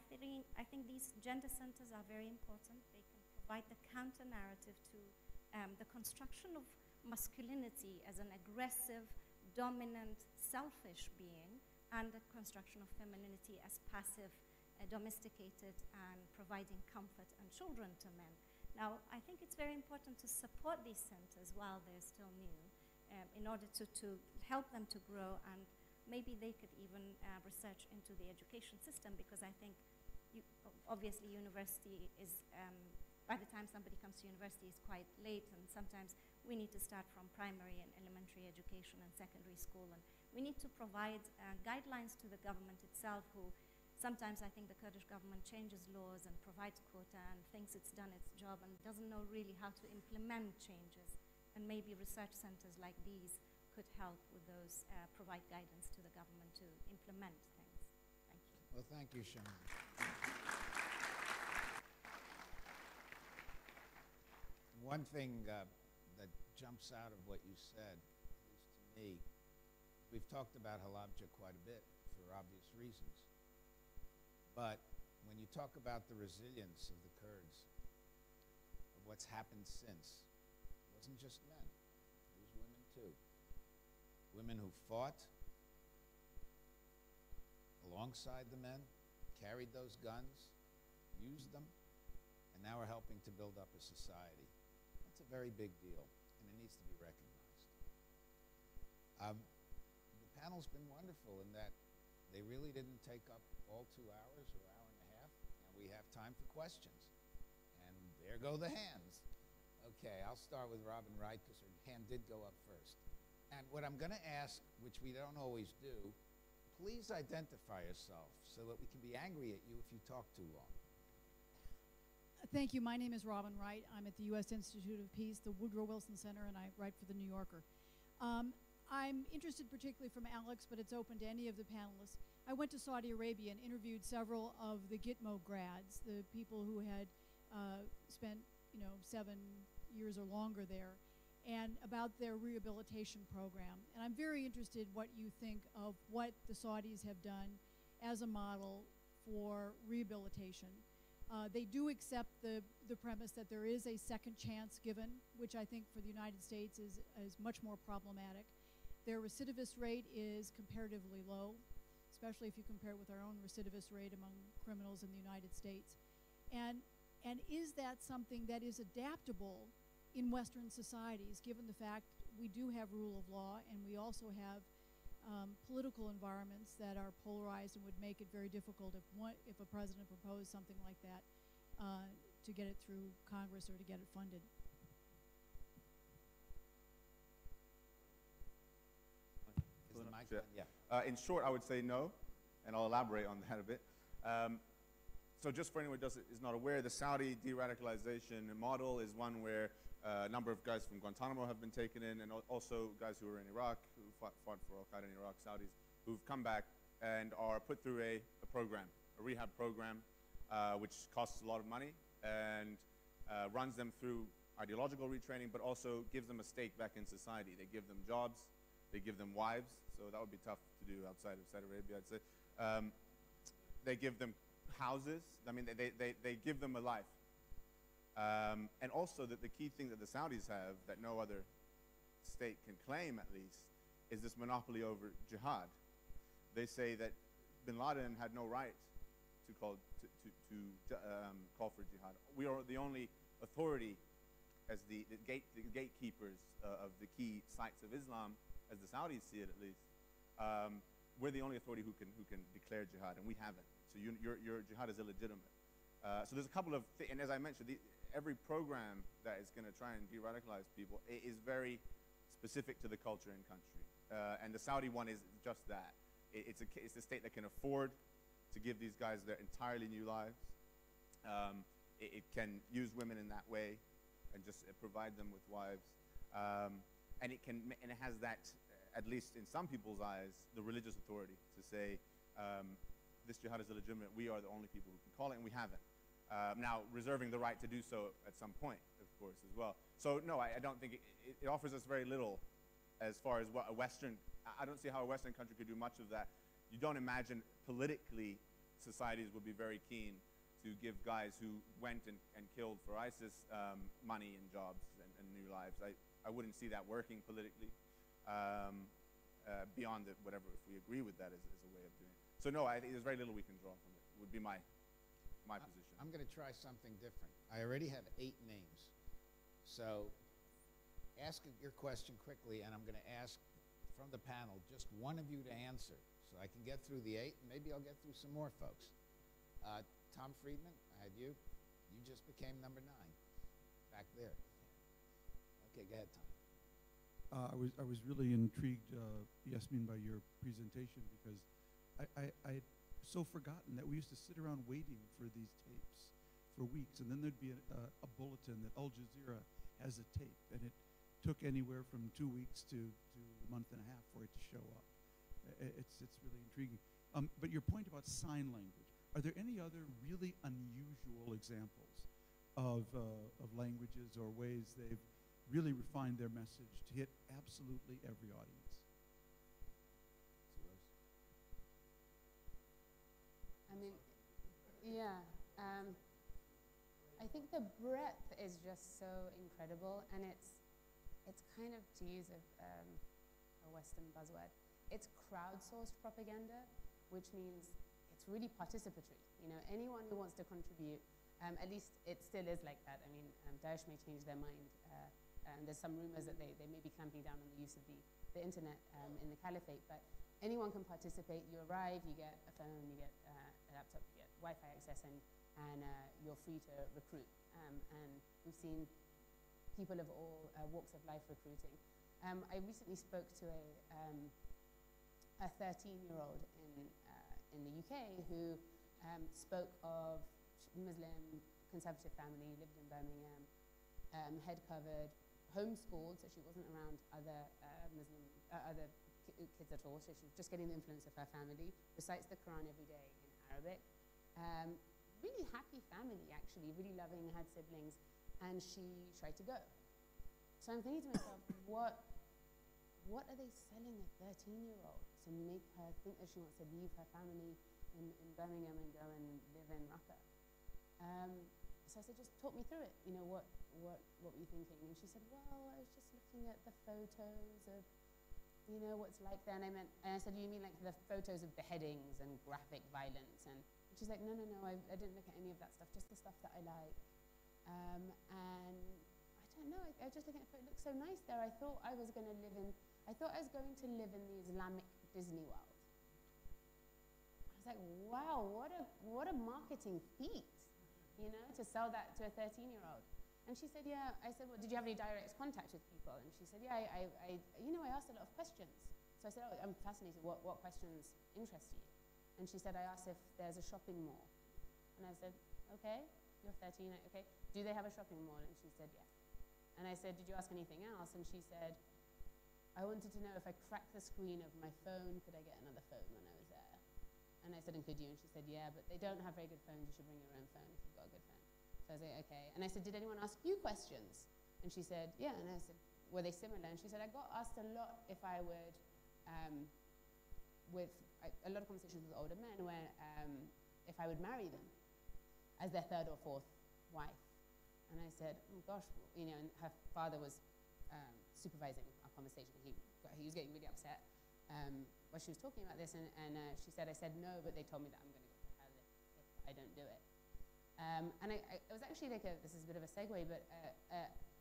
think these gender centers are very important. They can provide the counter-narrative to the construction of masculinity as an aggressive, dominant, selfish being, and the construction of femininity as passive, domesticated, and providing comfort and children to men. Now, I think it's very important to support these centers while they're still new, in order to help them to grow, and maybe they could even research into the education system, because I think obviously university is, by the time somebody comes to university, is quite late, and sometimes we need to start from primary and elementary education and secondary school, and we need to provide guidelines to the government itself, who sometimes I think the Kurdish government changes laws and provides quota and thinks it's done its job and doesn't know really how to implement changes. And maybe research centers like these could help with those, provide guidance to the government to implement things. Thank you. Well, thank you, Shaman. One thing that jumps out of what you said, at least to me, we've talked about Halabja quite a bit for obvious reasons. But when you talk about the resilience of the Kurds, of what's happened since, it wasn't just men, it was women too. Women who fought alongside the men, carried those guns, used them, and now are helping to build up a society. That's a very big deal, and it needs to be recognized. The panel's been wonderful in that they really didn't take up all 2 hours or hour and a half, and we have time for questions. And there go the hands. Okay, I'll start with Robin Wright, because her hand did go up first. And what I'm going to ask, which we don't always do, please identify yourself so that we can be angry at you if you talk too long. Thank you. My name is Robin Wright. I'm at the U.S. Institute of Peace, the Woodrow Wilson Center, and I write for The New Yorker. I'm interested particularly from Alex, but it's open to any of the panelists. I went to Saudi Arabia and interviewed several of the Gitmo grads, the people who had spent 7 years or longer there, and about their rehabilitation program. And I'm very interested what you think of what the Saudis have done as a model for rehabilitation. They do accept the premise that there is a second chance given, which I think for the United States is much more problematic. Their recidivist rate is comparatively low. especially if you compare it with our own recidivist rate among criminals in the United States. And is that something that is adaptable in Western societies, given the fact we do have rule of law and we also have political environments that are polarized and would make it very difficult if a president proposed something like that to get it through Congress or to get it funded? Is the mic Sure. on? Yeah. In short, I would say no, and I'll elaborate on that a bit. So just for anyone who is not aware, the Saudi de-radicalization model is one where a number of guys from Guantanamo have been taken in, and also guys who were in Iraq, who fought for Al-Qaeda in Iraq, Saudis, who've come back and are put through a program, a rehab program, which costs a lot of money and runs them through ideological retraining, but also gives them a stake back in society. They give them jobs, they give them wives, so that would be tough to do outside of Saudi Arabia, I'd say. They give them houses. I mean, they give them a life. And also that the key thing that the Saudis have that no other state can claim, at least, is this monopoly over jihad. They say that bin Laden had no right to call for jihad. We are the only authority as the gatekeepers of the key sites of Islam, as the Saudis see it at least. We're the only authority who can declare jihad, and we haven't. So your jihad is illegitimate. So there's a couple of and as I mentioned, every program that is going to try and de-radicalize people is very specific to the culture and country. And the Saudi one is just that. It's a state that can afford to give these guys their entirely new lives. It can use women in that way and just provide them with wives. And it has that, at least in some people's eyes, the religious authority to say, this jihad is illegitimate. We are the only people who can call it, and we haven't. Now, reserving the right to do so at some point, of course, as well. So, no, I don't think it offers us very little as far as what a Western, I don't see how a Western country could do much of that. You don't imagine politically societies would be very keen to give guys who went and killed for ISIS money and jobs and new lives. I wouldn't see that working politically beyond whatever, if we agree with that as a way of doing it. So no, I think there's very little we can draw from it, would be my position. I'm going to try something different. I already have 8 names. So ask your question quickly, and I'm going to ask from the panel just one of you to answer so I can get through the 8, and maybe I'll get through some more folks. Tom Friedman, I had you. You just became number 9 back there. Okay, go ahead, Tom. I was really intrigued, Yasmin, by your presentation because I had so forgotten that we used to sit around waiting for these tapes for weeks, and then there'd be a bulletin that Al Jazeera has a tape, and it took anywhere from 2 weeks to a month and a half for it to show up. It's really intriguing. But your point about sign language, are there any other really unusual examples of languages or ways they've really refined their message to hit absolutely every audience? I mean, yeah. I think the breadth is just so incredible, and it's kind of, to use a Western buzzword, it's crowdsourced propaganda, which means it's really participatory. You know, anyone who wants to contribute, at least it still is like that. I mean, Daesh may change their mind, and there's some rumors that they may be clamping down on the use of the internet in the caliphate, but anyone can participate. You arrive, you get a phone, you get a laptop, you get Wi-Fi access, and you're free to recruit. And we've seen people of all walks of life recruiting. I recently spoke to a 13-year-old in the UK who spoke of Muslim conservative family, lived in Birmingham, head covered, homeschooled, so she wasn't around other Muslim other kids at all. So she was just getting the influence of her family. Recites the Quran every day in Arabic. Really happy family, actually, really loving, had siblings, and she tried to go. So I'm thinking to myself, what are they selling a 13-year-old to make her think that she wants to leave her family in Birmingham and go and live in Raqqa? So I said, just talk me through it. You know, what were you thinking? And she said, well, I was just looking at the photos of you know what it's like there? And I said, you mean like the photos of beheadings and graphic violence? And she's like, no, I didn't look at any of that stuff, just the stuff that I like. And I don't know, I was just looking at it, it looked so nice there. I thought I was going to live in the Islamic Disney World. I was like, wow, what a marketing feat, you know, to sell that to a 13-year-old. And she said, yeah. I said, well, did you have any direct contact with people? And she said, yeah, I asked a lot of questions. So I said, oh, I'm fascinated. What questions interest you? And she said, I asked if there's a shopping mall. And I said, okay, you're 13, okay. Do they have a shopping mall? And she said, yes. And I said, did you ask anything else? And she said, I wanted to know if I cracked the screen of my phone, could I get another phone when I was there? And I said, and could you? And she said, yeah, but they don't have very good phones. You should bring your own phone if you've got a good phone. So I was like, okay. And I said, did anyone ask you questions? And she said, yeah. And I said, were they similar? And she said, I got asked a lot if I would, a lot of conversations with older men where if I would marry them as their third or fourth wife. And I said, oh gosh, you know, and her father was supervising our conversation. He was getting really upset while she was talking about this, and she said, I said no, but they told me that I'm going to go to hell if I don't do it. And it was actually like this is a bit of a segue, but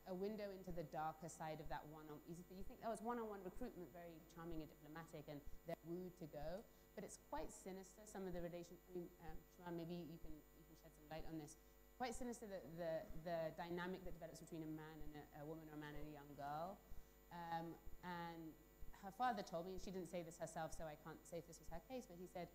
a window into the darker side of that you think, oh, it's one-on-one recruitment, very charming and diplomatic, and they're wooed to go, but it's quite sinister, some of the relations. I mean, Shimon, maybe you can shed some light on this. Quite sinister, the dynamic that develops between a man and a woman, or a man and a young girl. And her father told me, and she didn't say this herself, so I can't say if this was her case, but he said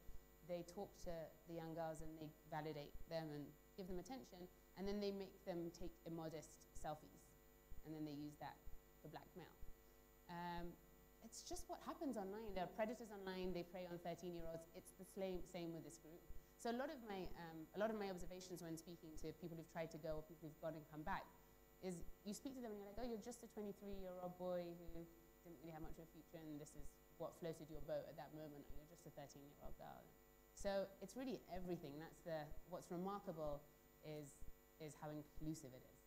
they talk to the young girls and they validate them and give them attention, and then they make them take immodest selfies, and then they use that for blackmail. It's just what happens online. There are predators online, they prey on 13-year-olds. It's the same with this group. So a lot of my observations when speaking to people who've tried to go or people who've gone and come back is you speak to them and you're like, oh, you're just a 23-year-old boy who didn't really have much of a future, and this is what floated your boat at that moment, or you're just a 13-year-old girl. So it's really everything. What's remarkable is how inclusive it is.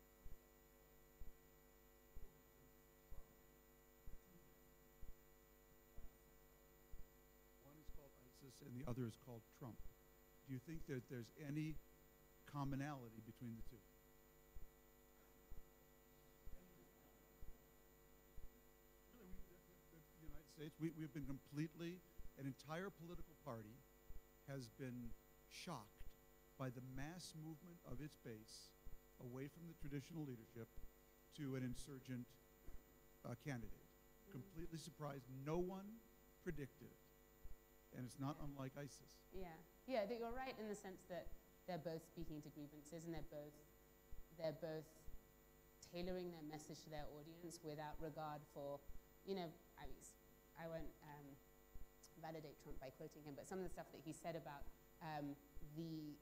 One is called ISIS and the other is called Trump. Do you think that there's any commonality between the two? The United States, we've been an entire political party has been shocked by the mass movement of its base away from the traditional leadership to an insurgent candidate. Completely surprised. No one predicted it. And it's not unlike ISIS. Yeah, you're right in the sense that they're both speaking to grievances, and they're both tailoring their message to their audience without regard for, you know, I won't validate Trump by quoting him, but some of the stuff that he said about the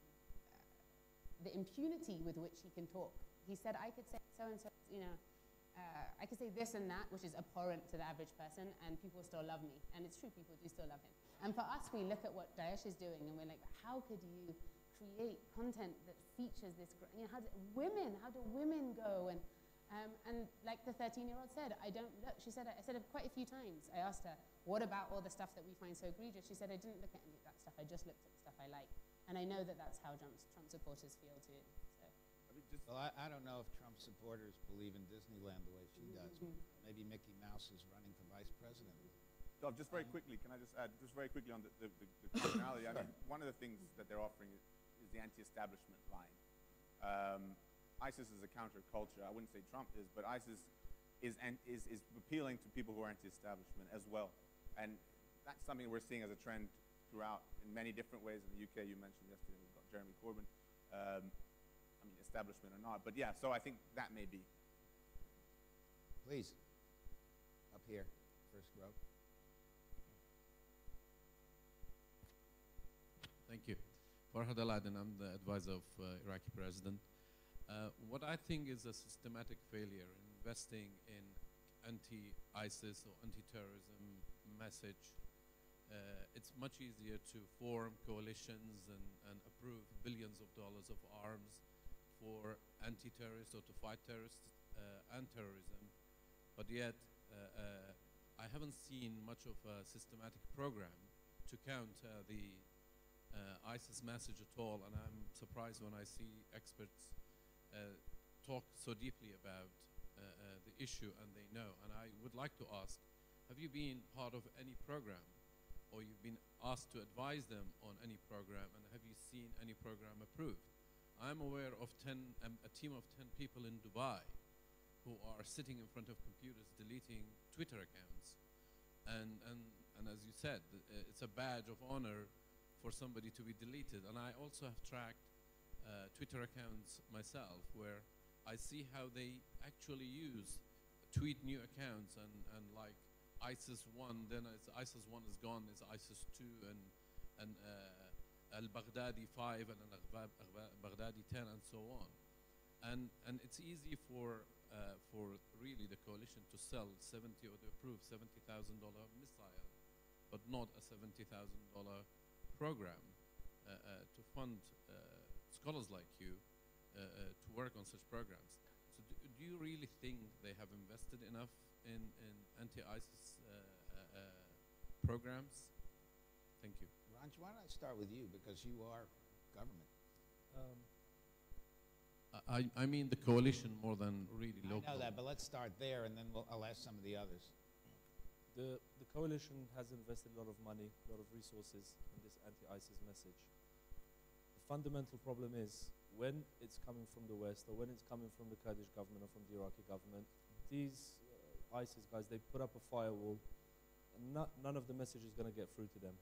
impunity with which he can talk. He said, I could say so-and-so, you know, I could say this and that, which is abhorrent to the average person, and people still love me. And it's true, people do still love him. And for us, we look at what Daesh is doing, and we're like, how could you create content that features this, you know, how do women go? And like the 13-year-old said, I don't look. She said, I said it quite a few times. I asked her, what about all the stuff that we find so egregious? She said, I didn't look at any of that stuff. I just looked at the stuff I like. And I know that that's how Trump supporters feel too. So. Well, I don't know if Trump supporters believe in Disneyland the way she does. Maybe Mickey Mouse is running for vice president. Dov, just very quickly, can I just add, just very quickly on the commonality? I mean, one of the things that they're offering is the anti-establishment line. ISIS is a counterculture. I wouldn't say Trump is, but ISIS is appealing to people who are anti-establishment as well. And that's something we're seeing as a trend throughout in many different ways. In the UK, you mentioned yesterday, we've got Jeremy Corbyn. I mean, establishment or not. But yeah, so I think that may be. Please, up here, first row. Thank you. Farhad Aladdin, I'm the advisor of Iraqi president. What I think is a systematic failure in investing in anti-ISIS or anti-terrorism message. It's much easier to form coalitions and approve billions of dollars of arms for anti-terrorists or to fight terrorists and terrorism. But yet, I haven't seen much of a systematic program to counter the ISIS message at all, and I'm surprised when I see experts talk so deeply about the issue and they know. And I would like to ask, have you been part of any program, or you've been asked to advise them on any program, and have you seen any program approved? I'm aware of a team of 10 people in Dubai who are sitting in front of computers deleting Twitter accounts. And as you said, it's a badge of honor for somebody to be deleted. And I also have tracked Twitter accounts myself, where I see how they actually tweet new accounts, and like ISIS 1, then it's ISIS 1 is gone, it's ISIS 2, and al-Baghdadi 5, and al-Baghdadi 10, and so on. And it's easy for really the coalition to sell or to approve $70,000 missile, but not a $70,000 program to fund scholars like you to work on such programs. So do you really think they have invested enough in anti-ISIS programs? Thank you. Ranj, why don't I start with you, because you are government. I mean the coalition more than really local. I know that, but let's start there, and then I'll ask some of the others. The coalition has invested a lot of money, a lot of resources in this anti-ISIS message. The fundamental problem is when it's coming from the West, or when it's coming from the Kurdish government or from the Iraqi government, these ISIS guys, they put up a firewall, and none of the message is going to get through to them.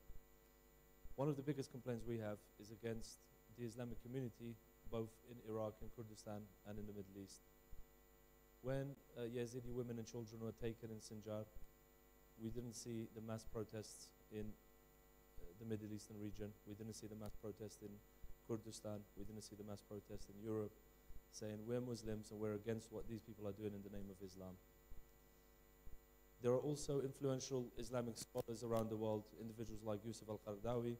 One of the biggest complaints we have is against the Islamic community, both in Iraq and Kurdistan and in the Middle East. When Yazidi women and children were taken in Sinjar, we didn't see the mass protests in the Middle Eastern region. We didn't see the mass protests in Kurdistan. We didn't see the mass protests in Europe saying we're Muslims and we're against what these people are doing in the name of Islam. There are also influential Islamic scholars around the world, individuals like Yusuf al-Qaradawi,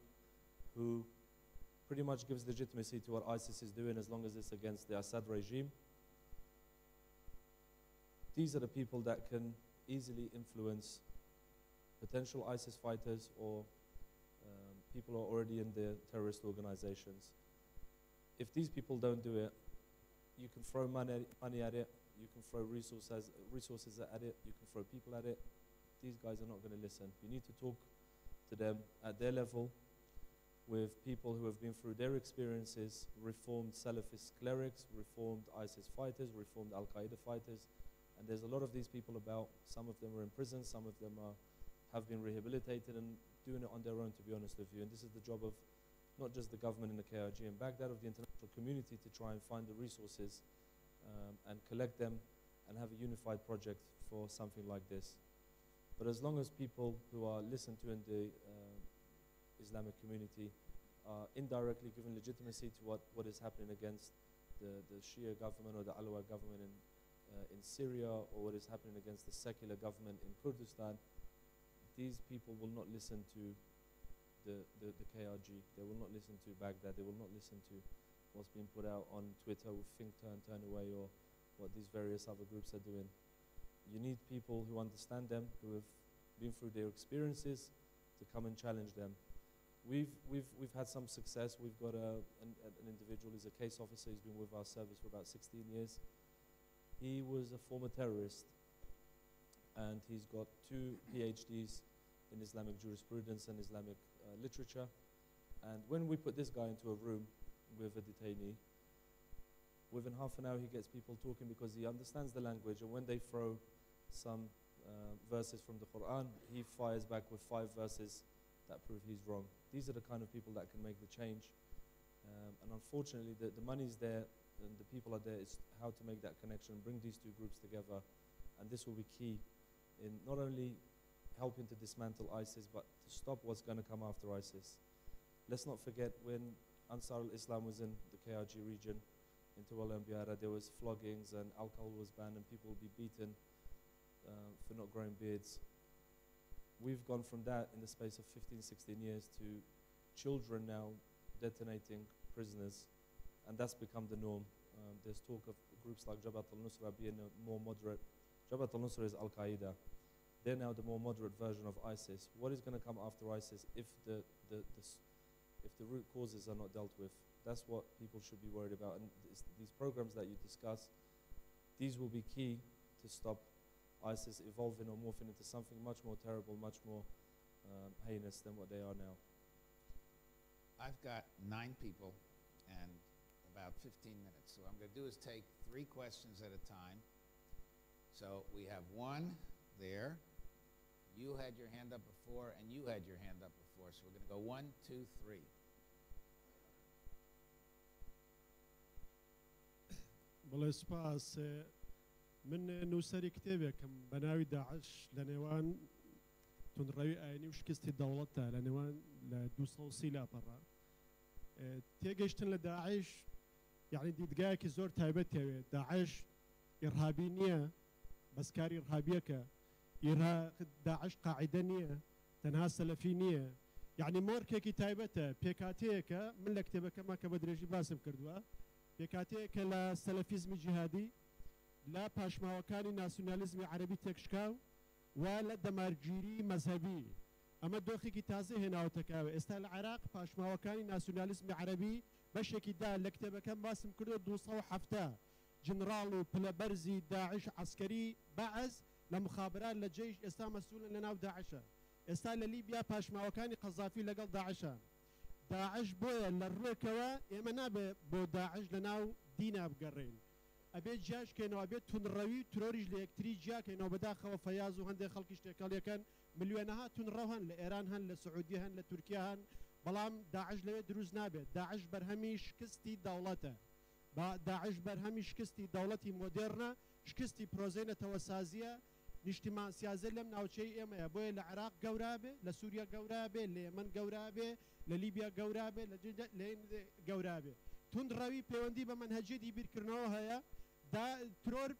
who pretty much gives legitimacy to what ISIS is doing as long as it's against the Assad regime. These are the people that can easily influence potential ISIS fighters or people who are already in the terrorist organizations. If these people don't do it, you can throw money at it, you can throw resources at it, you can throw people at it. These guys are not going to listen. You need to talk to them at their level, with people who have been through their experiences, reformed Salafist clerics, reformed ISIS fighters, reformed Al-Qaeda fighters. And there's a lot of these people about. Some of them are in prison, some of them have been rehabilitated and doing it on their own, to be honest with you. And this is the job of not just the government in the KRG and Baghdad, of the international community, to try and find the resources and collect them and have a unified project for something like this. But as long as people who are listened to in the Islamic community are indirectly given legitimacy to what is happening against the Shia government or the Alawi government in Syria, or what is happening against the secular government in Kurdistan, these people will not listen to the KRG. They will not listen to Baghdad. They will not listen to what's being put out on Twitter with think, turn away, or what these various other groups are doing. You need people who understand them, who have been through their experiences, to come and challenge them. We've had some success. We've got an individual who's a case officer. He's been with our service for about 16 years. He was a former terrorist, and he's got 2 PhDs in Islamic jurisprudence and Islamic literature. And when we put this guy into a room with a detainee, within half an hour he gets people talking because he understands the language, and when they throw some verses from the Quran, he fires back with 5 verses that prove he's wrong. These are the kind of people that can make the change. And unfortunately, the money's there and the people are there. It's how to make that connection, bring these 2 groups together. And this will be key in not only helping to dismantle ISIS, but to stop what's going to come after ISIS. Let's not forget when Ansar al-Islam was in the KRG region, in Tawal and Biara, there was floggings and alcohol was banned and people would be beaten for not growing beards. We've gone from that in the space of 15, 16 years to children now detonating prisoners, and that's become the norm. There's talk of groups like Jabhat al-Nusra being more moderate. Jabhat al-Nusra is Al-Qaeda. they're now the more moderate version of ISIS. What is going to come after ISIS if if the root causes are not dealt with? That's what people should be worried about. And these programs that you discuss, these will be key to stop ISIS evolving or morphing into something much more terrible, much more heinous than what they are now. I've got 9 people and about 15 minutes. So what I'm going to do is take 3 questions at a time. So we have one there. You had your hand up before, and you had your hand up before. So we're going to go 1, 2, 3. بەڵێ سپاس من نووسەری کتێبێکم بە ناوی داعش لە نێوان تونڕەوی ئاینی و شکستی دەوڵەتە لە نێوان لە 230 لاپەڕە تێگەیشتن لە داعش یعنی دیدگایەکی زۆر تایبەت هەوێت داعش ئیرهابی نییە بەسکاری ئیرهابیەکە داعش قاعدە نییە تەنها سەلەفی نییە یعنی مۆرکێکی تایبەتە پێکاتەیەکە من لە کتێبەکەما کە بە درێژی باسم کردووە پێکاتەیەکە لە سەلەفیزمی جیهادی لە پاشماوەکانی ناسیۆنالیزمی عەرەبی تێکشکاو و لە دەمارگیری مەزهەبی ئەمە دۆخێکی تازە هێناوەتەکاوە ئێستا لە عێراق پاشماوەکانی ناسیۆنالیزمی عەرەبی بەشێکی دا لە کتێبەکەم باسم کردو 270 جنراڵ و پلەبەرزی داعش عسکەری بەعەز لە مخابرات لە جێیش ئێستا مەسئولن لە ناو داعشە ئێستا لە لیبیا پاشماوەکانی قەزافی لەگەڵ داعشان داعش بۆیە لە ڕوێکەوە ئێمە نابێ بۆ داعش لە ناو دینا بگەڕێن ئەبێت جیاشکەینەوە بێت تونڕەوی ترۆریش لە یەکتری جیاکەینەوە بەداخەوە فەیاز و هەندێک خەڵکیش تێکەڵیەکەن ملیۆنەها تونڕەو هەن لە ئێران هەن لە سعودی هەن لە تورکیا هەن بەڵام داعش لەوێ دروست نابێت داعش بەرهەمی شکستی دەوڵەتە داعش بەرهەمی شکستی دەوڵەتی مۆدێرنە شکستی پرۆزەی نەتەوەسازیە نیشتیمان سیازە لەم ناوچەی ئێمەیە بۆیە لە عێراق گەورابێ لە سووریا گەورابێ لە یەمەن گەورابێ لە لیبیا گەورابێ لە گەورابێ تونڕەوی پەیوەندی بە مەنهەجێتی بیرکردنەوە هەیە ترۆر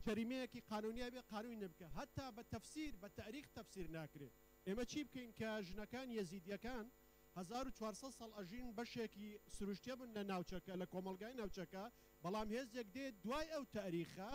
جەریمەیەکی قانونیە بێ قانونی نەبکە هەتا بە تەفسیر بە تاریخ تەفسیر ناکرێت ئێمە چی بکەین کە ژنەکان یەزیدیەکان 1400 ساڵ ئەژین بەشێکی سروشتیە بن لە ناوچەکە لە کۆمەلگای ناوچەکە بەڵام هێزێک دێت دوای ئەو تاریخە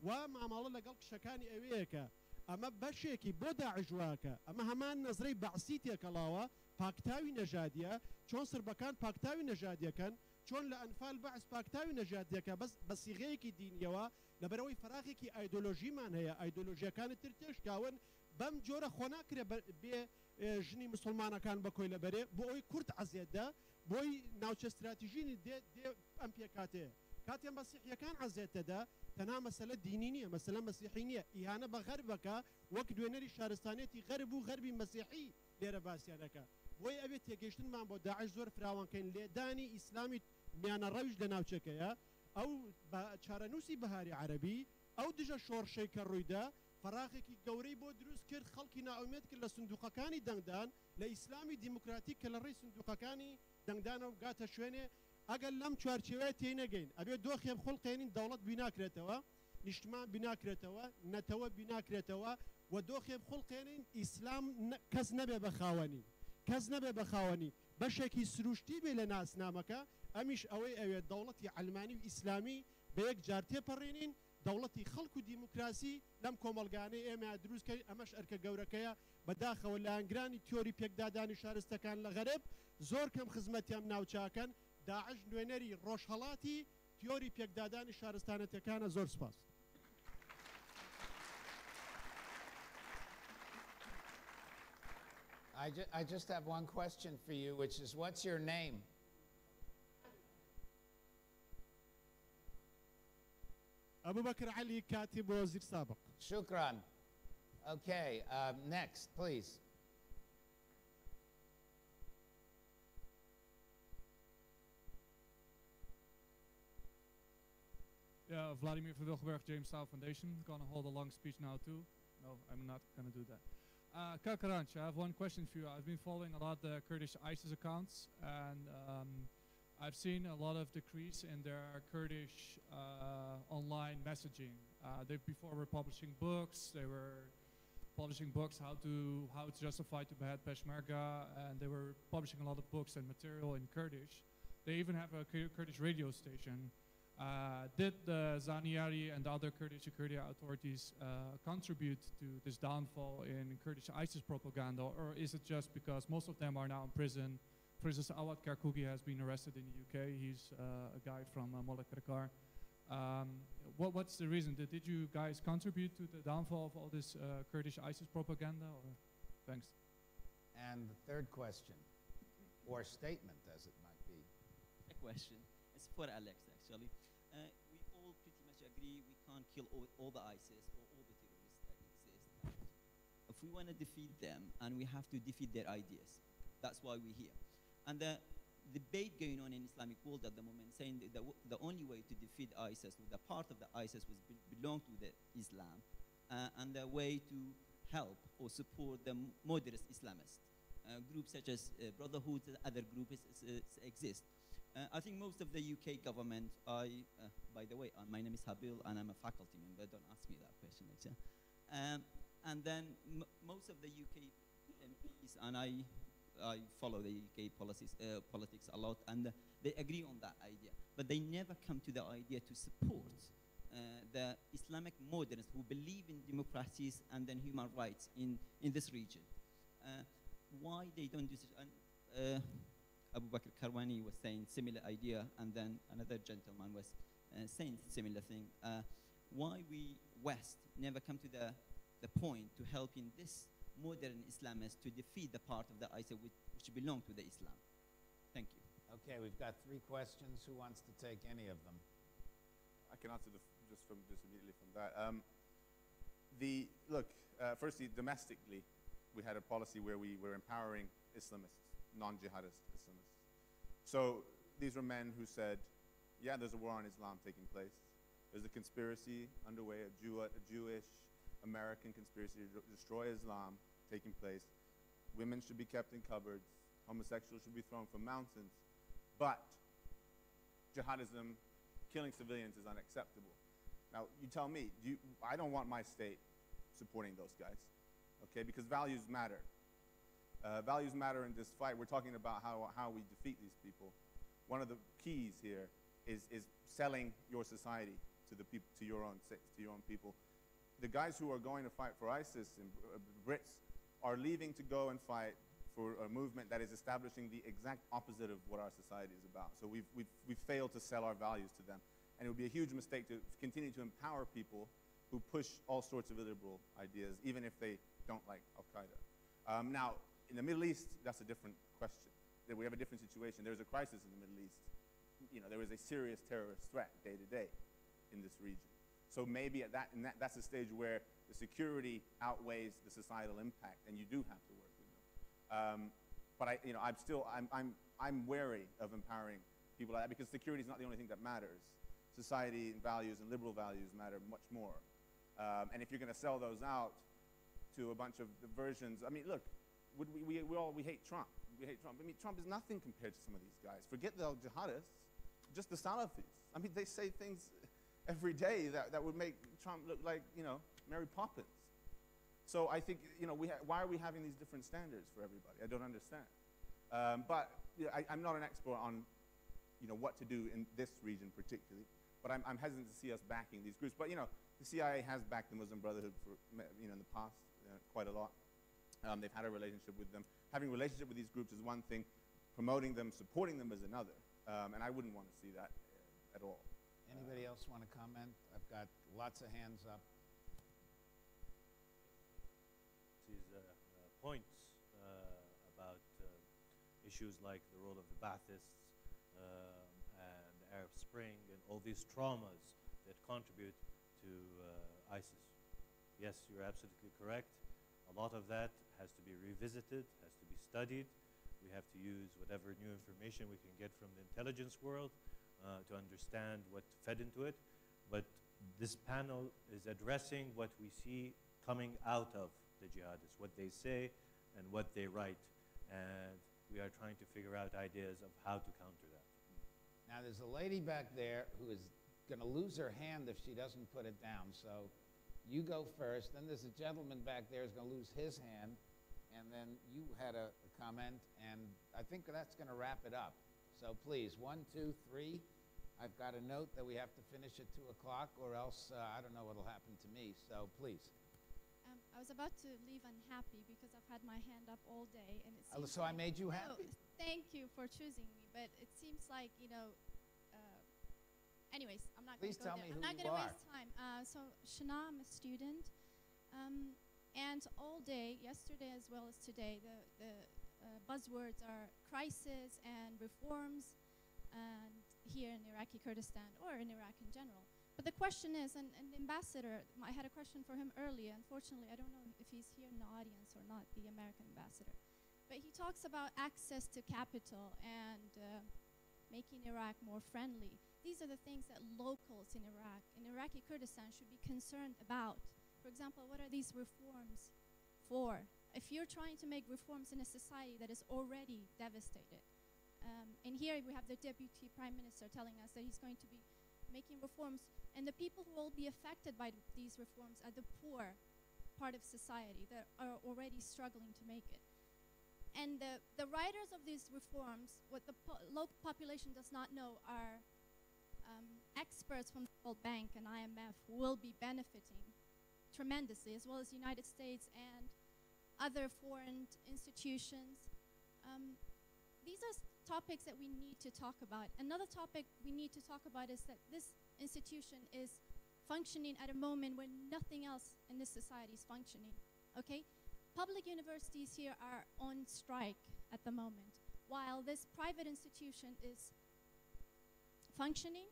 و ماماڵە لەگەڵ قشەکانی ئەوەیەکە ئەمە بەشێکی بۆ داعشواکە ئەمە هەمان نەزرەی بەعسی تێکەڵاوە پاکتاوی نەژادیە چۆن سربەکان پاکتاوی نەژادیەکەن چۆن لە ئەنفال بەعس پاکتاوی نەژادیەکە بەس بە سیغەیەکی دینیەوە لەبەرەوەی فراغێکی ئایدۆلۆژیمان هەیە ئایدۆلۆژیەکانی تر تێشکاون بەم جۆرە خۆناکرێ بێ ژنی مسلمانەکان بەکۆی لەبەرێ بۆ ئەوی کورد عەزێتدا بۆی ناوچە استراتیژینی دێ ئەم پێکاتەیە کاتێ مەسیحیەکان عەزێتەدا تەنها مەسەلە دینی نییە مەسەلە مەسیحی نییە ئیهانە بە غەربەکە وەک دوێنەری شارستانێتی غەرب و غەربی مەسیحی لێرە باسییانەکە بۆی ئەوێت تێگەیشتنمان بۆ داعش زۆر فراوانکەین لێدانی ئیسلامی میانە ڕەویش لە ناوچەکەیە ئەو چارەنووسی بەهاری عەرەبی ئەو دژە شۆڕشەی کە ڕوویدا فراغێکی گەورەی بۆ دروست کرد خەڵکی ناومێت کرد لە سندوقەکانی دەنگدان لە ئیسلامی دیموکراتیک کە لە ڕێی سندوقەکانی دەنگدانەوە گاتە شوێنێ ئەگەر لەم چوارچێوەیە تێنەگەین ئەبێ دۆخێ خۆڵقێنین دەوڵەت بیناکرێتەوە نیشتمان بیناکرێتەوە نەتەوە بیناکرێتەوە و دۆخێ خۆڵقێنین ئیسلام کەس نەبێ بەخاوەنی کەس نەبێ بەخاوەنی بەشێکی سروشتی بێ لە ناسنامەکە ئەمیش ئەوەی ئەوێت دەوڵەتی علمانی و ئیسلامی بە یەک جار تێپەڕێنین دەوڵەتی خەڵک و دیموکراسی لەم کۆمەلگانەی ئێمە دروستکەی ئەمەش ئەرکە گەورەکەیە بەداخەوە لە ئەنگرانی تیۆری پێکدادانی شارستەکان لە غەرب زۆر کەم خزمەتیان ناوچاکەن داعش نوێنەری ڕۆژهەڵاتی تیۆری پێکدادانی شارستانەتەکانە زۆر سپاس. I just have one question for you, which is, what's your name? أبو بكر علي كاتب وزير سابق. Shukran. Okay, next, please. Yeah, Vladimir van Wilgenberg, James South Foundation. Gonna hold a long speech now too. No, I'm not gonna do that. Kalkaranch, I have one question for you. I've been following a lot the Kurdish ISIS accounts, and I've seen a lot of decrease in their Kurdish online messaging. They before were publishing books. They were publishing books how to justify to behead Peshmerga, and they were publishing a lot of books and material in Kurdish. They even have a Kurdish radio station. Did the Zaniari and the other Kurdish security authorities contribute to this downfall in Kurdish ISIS propaganda, or is it just because most of them are now in prison? For instance, Awad Karkugi has been arrested in the UK. He's a guy from Molekrkar. What's the reason? Did you guys contribute to the downfall of all this Kurdish ISIS propaganda? Or? Thanks. And the third question, or statement as it might be. A question. It's for Alex, actually. We all pretty much agree we can't kill all the ISIS or all the terrorists that exist. If we want to defeat them, and we have to defeat their ideas, that's why we're here. And the debate going on in Islamic world at the moment, saying that the only way to defeat ISIS, or the part of the ISIS was belong to the Islam, and the way to help or support the moderate Islamists. Groups such as Brotherhood and other groups exist. I think most of the UK government, by the way, my name is Habil and I'm a faculty member, don't ask me that question later. And then most of the UK MPs, and I follow the UK politics a lot, and they agree on that idea. But they never come to the idea to support the Islamic modernists who believe in democracies and then human rights in this region. Why they don't do such? Abu Bakr Karwani was saying similar idea, and then another gentleman was saying similar thing. Why we West never come to the point to help in this modern Islamists to defeat the part of the ISIS which belong to the Islam? Thank you. Okay, we've got 3 questions. Who wants to take any of them? I can answer just immediately from that. Firstly, domestically, we had a policy where we were empowering Islamists, non-jihadist Islamists. So these were men who said, yeah, there's a war on Islam taking place. There's a conspiracy underway, a Jewish American conspiracy to destroy Islam taking place. Women should be kept in cupboards. Homosexuals should be thrown from mountains. But jihadism, killing civilians, is unacceptable. Now, you tell me, I don't want my state supporting those guys, okay, because values matter. Values matter in this fight. We're talking about how we defeat these people. One of the keys here is selling your society to the people, to your own people. The guys who are going to fight for ISIS and Brits are leaving to go and fight for a movement that is establishing the exact opposite of what our society is about. So we've failed to sell our values to them. And it would be a huge mistake to continue to empower people who push all sorts of illiberal ideas, even if they don't like Al-Qaeda. Now, in the Middle East, that's a different question. We have a different situation. There's a crisis in the Middle East. There is a serious terrorist threat day to day in this region. So maybe that's a stage where the security outweighs the societal impact, and you do have to work with them. But I'm wary of empowering people like that, because security is not the only thing that matters. Society and values and liberal values matter much more. And if you're going to sell those out to a bunch of versions, I mean, look, we hate Trump. We hate Trump. I mean, Trump is nothing compared to some of these guys. Forget the jihadists, just the Salafis. I mean, they say things every day that would make Trump look like, Mary Poppins. So I think, why are we having these different standards for everybody? I don't understand. But I'm not an expert on, what to do in this region particularly. But I'm hesitant to see us backing these groups. But, the CIA has backed the Muslim Brotherhood for, in the past quite a lot. They've had a relationship with them. Having a relationship with these groups is one thing. Promoting them, supporting them is another. And I wouldn't want to see that at all. Anybody else want to comment? I've got lots of hands up. These points about issues like the role of the Baathists and the Arab Spring and all these traumas that contribute to ISIS. Yes, you're absolutely correct. A lot of that has to be revisited, has to be studied. We have to use whatever new information we can get from the intelligence world to understand what fed into it. But this panel is addressing what we see coming out of the jihadists, what they say and what they write. And we are trying to figure out ideas of how to counter that. Now, there's a lady back there who is going to lose her hand if she doesn't put it down. So you go first. Then there's a gentleman back there who's going to lose his hand. And then you had a comment, and I think that's going to wrap it up. So please, 1, 2, 3. I've got a note that we have to finish at 2 o'clock, or else I don't know what'll happen to me. So please. I was about to leave unhappy because I've had my hand up all day, and it seems So I like- made you No, happy. thank you for choosing me, but it seems like, anyways, I'm not going Please to go tell there. me I'm who not you going to are. waste time. So Shana, I'm a student, and all day, yesterday as well as today, the buzzwords are crisis and reforms, and here in Iraqi Kurdistan or in Iraq in general. But the question is, and the ambassador, I had a question for him earlier. Unfortunately, I don't know if he's here in the audience or not, the American ambassador. But he talks about access to capital and making Iraq more friendly. These are the things that locals in Iraq, in Iraqi Kurdistan, should be concerned about. For example, what are these reforms for? If you're trying to make reforms in a society that is already devastated, and here we have the deputy prime minister telling us that he's going to be making reforms, and the people who will be affected by these reforms are the poor part of society that are already struggling to make it. And the writers of these reforms, what the local population does not know, are experts from the World Bank and IMF who will be benefiting tremendously, as well as the United States and other foreign institutions. These are topics that we need to talk about. Another topic we need to talk about is that this institution is functioning at a moment when nothing else in this society is functioning, okay? Public universities here are on strike at the moment, while this private institution is functioning.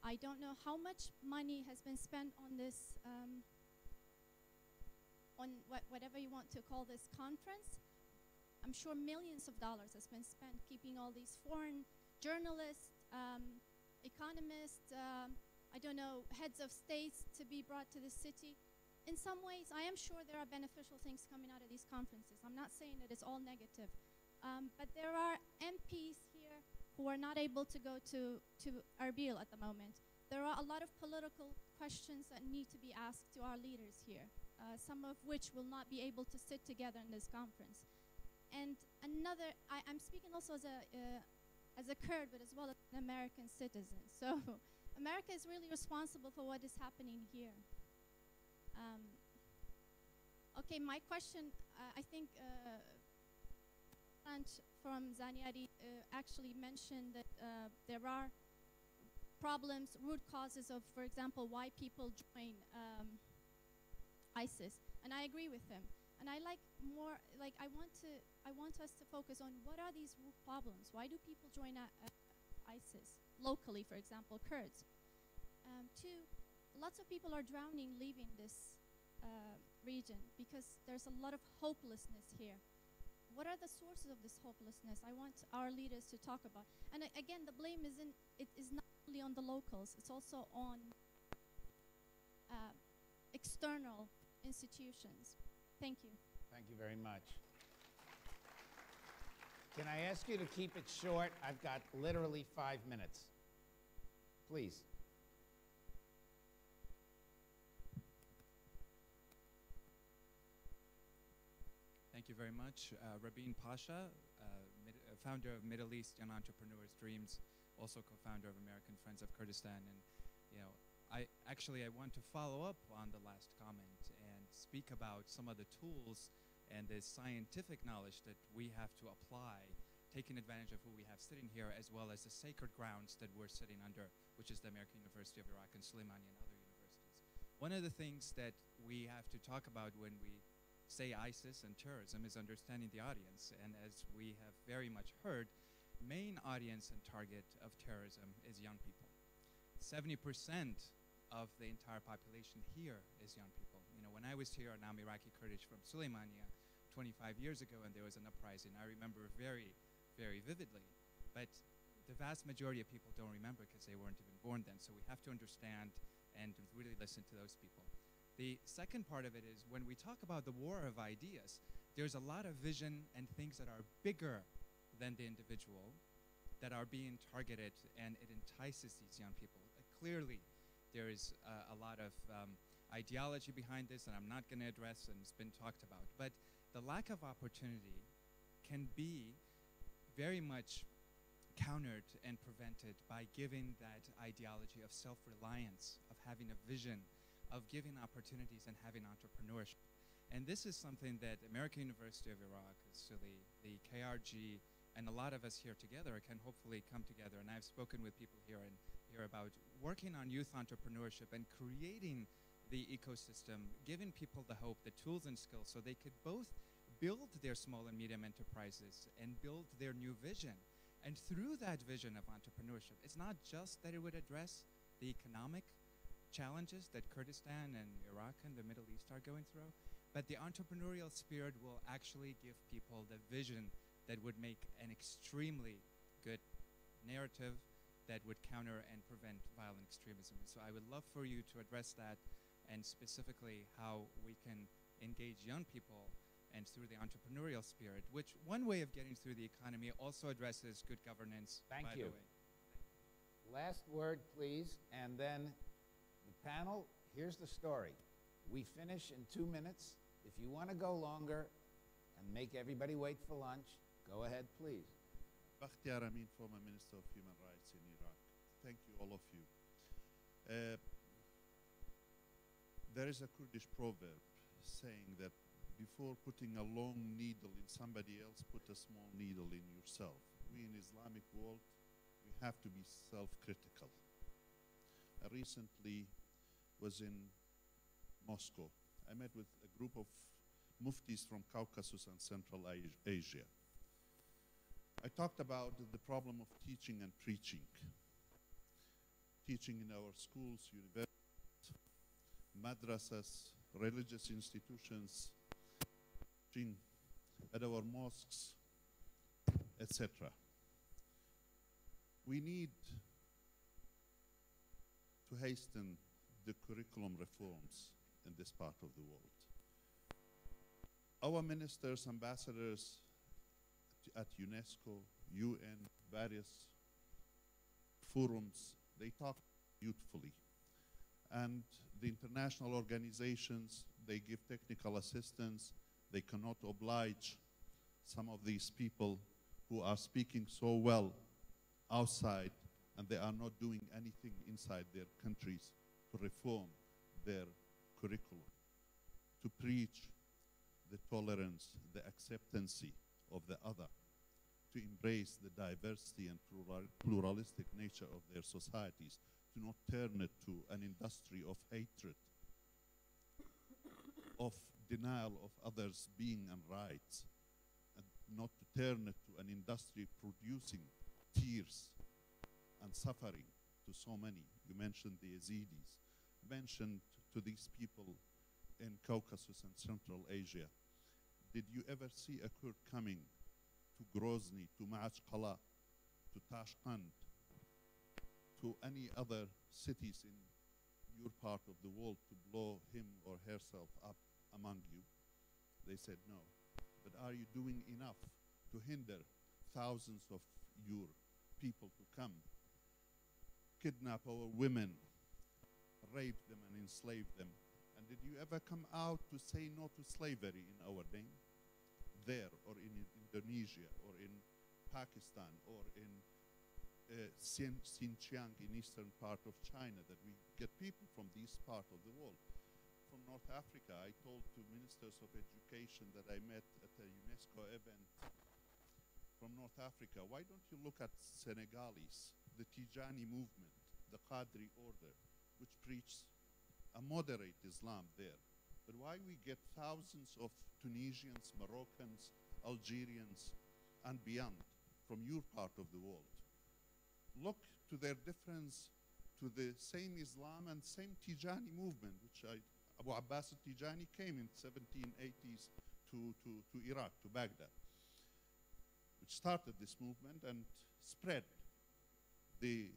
I don't know how much money has been spent on this, on whatever you want to call this conference. I'm sure millions of dollars has been spent keeping all these foreign journalists, economists, I don't know, heads of states to be brought to the city. In some ways, I am sure there are beneficial things coming out of these conferences. I'm not saying that it's all negative. But there are MPs here who are not able to go to Erbil at the moment. There are a lot of political questions that need to be asked to our leaders here, some of which will not be able to sit together in this conference. And another, I'm speaking also as a Kurd, but as well as an American citizen. So America is really responsible for what is happening here. Okay, my question, I think from Zaniari actually mentioned that there are problems, root causes of, for example, why people join ISIS, and I agree with him. And I like more, like I want us to focus on what are these root problems? Why do people join ISIS locally, for example, Kurds? Two, lots of people are drowning leaving this region because there's a lot of hopelessness here. What are the sources of this hopelessness? I want our leaders to talk about. And again, the blame is not only on the locals, it's also on external institutions. Thank you. Thank you very much. Can I ask you to keep it short? I've got literally 5 minutes. Please. Thank you very much. Rabin Pasha, founder of Middle East Young Entrepreneurs Dreams, also co-founder of American Friends of Kurdistan. And I want to follow up on the last comment and speak about some of the tools and the scientific knowledge that we have to apply, taking advantage of who we have sitting here, as well as the sacred grounds that we're sitting under, which is the American University of Iraq and Suleimani and other universities. One of the things that we have to talk about when we say ISIS and terrorism is understanding the audience. And as we have very much heard, main audience and target of terrorism is young people. 70% of the entire population here is young people. When I was here, I'm Iraqi Kurdish from Suleimania 25 years ago, and there was an uprising. I remember very, very vividly. But the vast majority of people don't remember because they weren't even born then. So we have to understand and really listen to those people. The second part of it is when we talk about the war of ideas, there's a lot of vision and things that are bigger than the individual that are being targeted, and it entices these young people. Clearly, there is a lot of ideology behind this that I'm not going to address and it's been talked about. But the lack of opportunity can be very much countered and prevented by giving that ideology of self-reliance, of having a vision, of giving opportunities and having entrepreneurship. And this is something that American University of Iraq, so the KRG, and a lot of us here together can hopefully come together. And I've spoken with people here and here about working on youth entrepreneurship and creating the ecosystem, giving people the hope, the tools and skills so they could both build their small and medium enterprises and build their new vision. And through that vision of entrepreneurship, it's not just that it would address the economic challenges that Kurdistan and Iraq and the Middle East are going through, but the entrepreneurial spirit will actually give people the vision that would make an extremely good narrative that would counter and prevent violent extremism. So I would love for you to address that, and specifically how we can engage young people and through the entrepreneurial spirit, which one way of getting through the economy also addresses good governance, Thank by you. the way. Last word, please, and then the panel, here's the story. We finish in 2 minutes. If you want to go longer and make everybody wait for lunch, go ahead, please. Bakhtiar Amin, former Minister of Human Rights in Iraq. Thank you, all of you. There is a Kurdish proverb saying that before putting a long needle in somebody else, put a small needle in yourself. We in Islamic world, we have to be self-critical. I recently was in Moscow. I met with a group of muftis from Caucasus and Central Asia. I talked about the problem of teaching and preaching. Teaching in our schools, universities, madrasas, religious institutions, teaching at our mosques, etc. We need to hasten the curriculum reforms in this part of the world. Our ministers, ambassadors at UNESCO, UN, various forums, they talk beautifully. And the international organizations, they give technical assistance. They cannot oblige some of these people who are speaking so well outside, and they are not doing anything inside their countries to reform their curriculum, to preach the tolerance, the acceptancy of the other, to embrace the diversity and pluralistic nature of their societies, to not turn it to an industry of hatred, of denial of others' being and rights, and not to turn it to an industry producing tears and suffering to so many. You mentioned the Yazidis, mentioned to these people in Caucasus and Central Asia. Did you ever see a Kurd coming to Grozny, to Ma'achqala, to Tashkent, to any other cities in your part of the world to blow him or herself up among you? They said no. But are you doing enough to hinder thousands of your people to come, kidnap our women, rape them and enslave them? And did you ever come out to say no to slavery in our name? There, or in Indonesia, or in Pakistan, or in Xinjiang in eastern part of China, that we get people from this part of the world. From North Africa, I told to ministers of education that I met at a UNESCO event from North Africa, why don't you look at Senegalese, the Tijani movement, the Qadri order, which preaches a moderate Islam there. But why we get thousands of Tunisians, Moroccans, Algerians, and beyond from your part of the world? Look to their difference to the same Islam and same Tijani movement, which Abu Abbas al-Tijani came in 1780s to Iraq, to Baghdad, which started this movement and spread the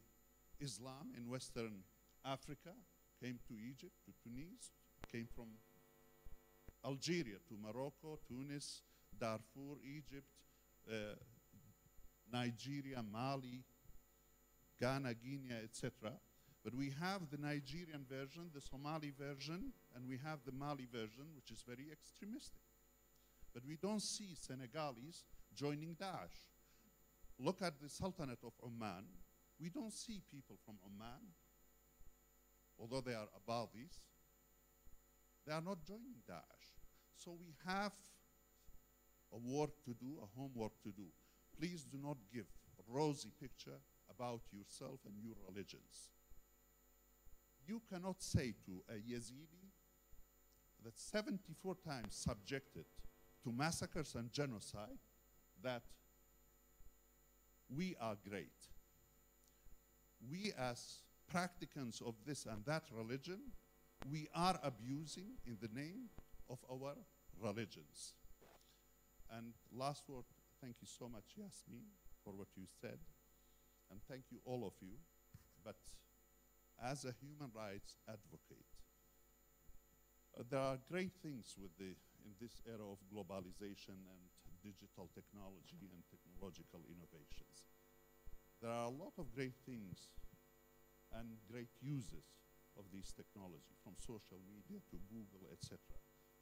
Islam in Western Africa, came to Egypt, to Tunis, came from Algeria to Morocco, Tunis, Darfur, Egypt, Nigeria, Mali, Ghana, Guinea, etc. But we have the Nigerian version, the Somali version, and we have the Mali version, which is very extremistic. But we don't see Senegalese joining Daesh. look at the Sultanate of Oman. We don't see people from Oman, although they are Abadis. They are not joining Daesh. So we have a work to do, a homework to do. Please do not give a rosy picture about yourself and your religions. You cannot say to a Yazidi that's 74 times subjected to massacres and genocide that we are great. We as practicants of this and that religion, we are abusing in the name of our religions. And last word, thank you so much, Yasmin, for what you said. And thank you, all of you. But as a human rights advocate, there are great things in this era of globalization and digital technology and technological innovations. There are a lot of great things and great uses of these technology, from social media to Google, etc.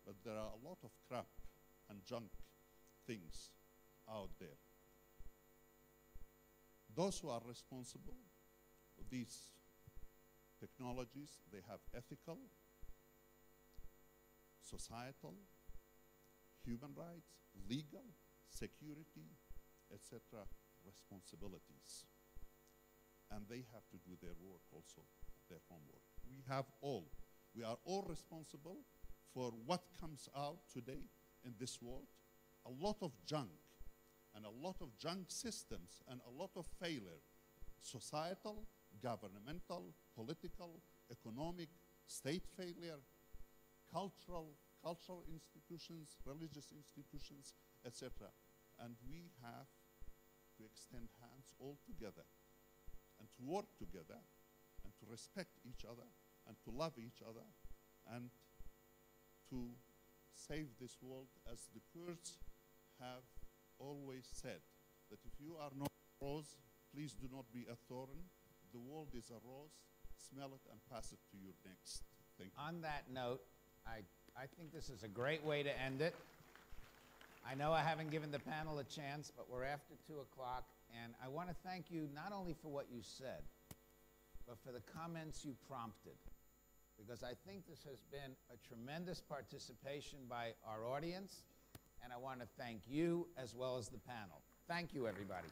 But there are a lot of crap and junk things out there. Those who are responsible for these technologies, they have ethical, societal, human rights, legal, security, etc. responsibilities. And they have to do their work also, their homework. We are all responsible for what comes out today in this world. A lot of junk and a lot of junk systems and a lot of failure, societal, governmental, political, economic, state failure, cultural institutions, religious institutions, etc. And we have to extend hands all together and to work together and to respect each other and to love each other and to save this world, as the Kurds have always said, that if you are not a rose, please do not be a thorn. The world is a rose. Smell it and pass it to your next. Thank you. On that note, I think this is a great way to end it. I know I haven't given the panel a chance, but we're after 2 o'clock, and I want to thank you not only for what you said, but for the comments you prompted, because I think this has been a tremendous participation by our audience, and I want to thank you as well as the panel. Thank you, everybody.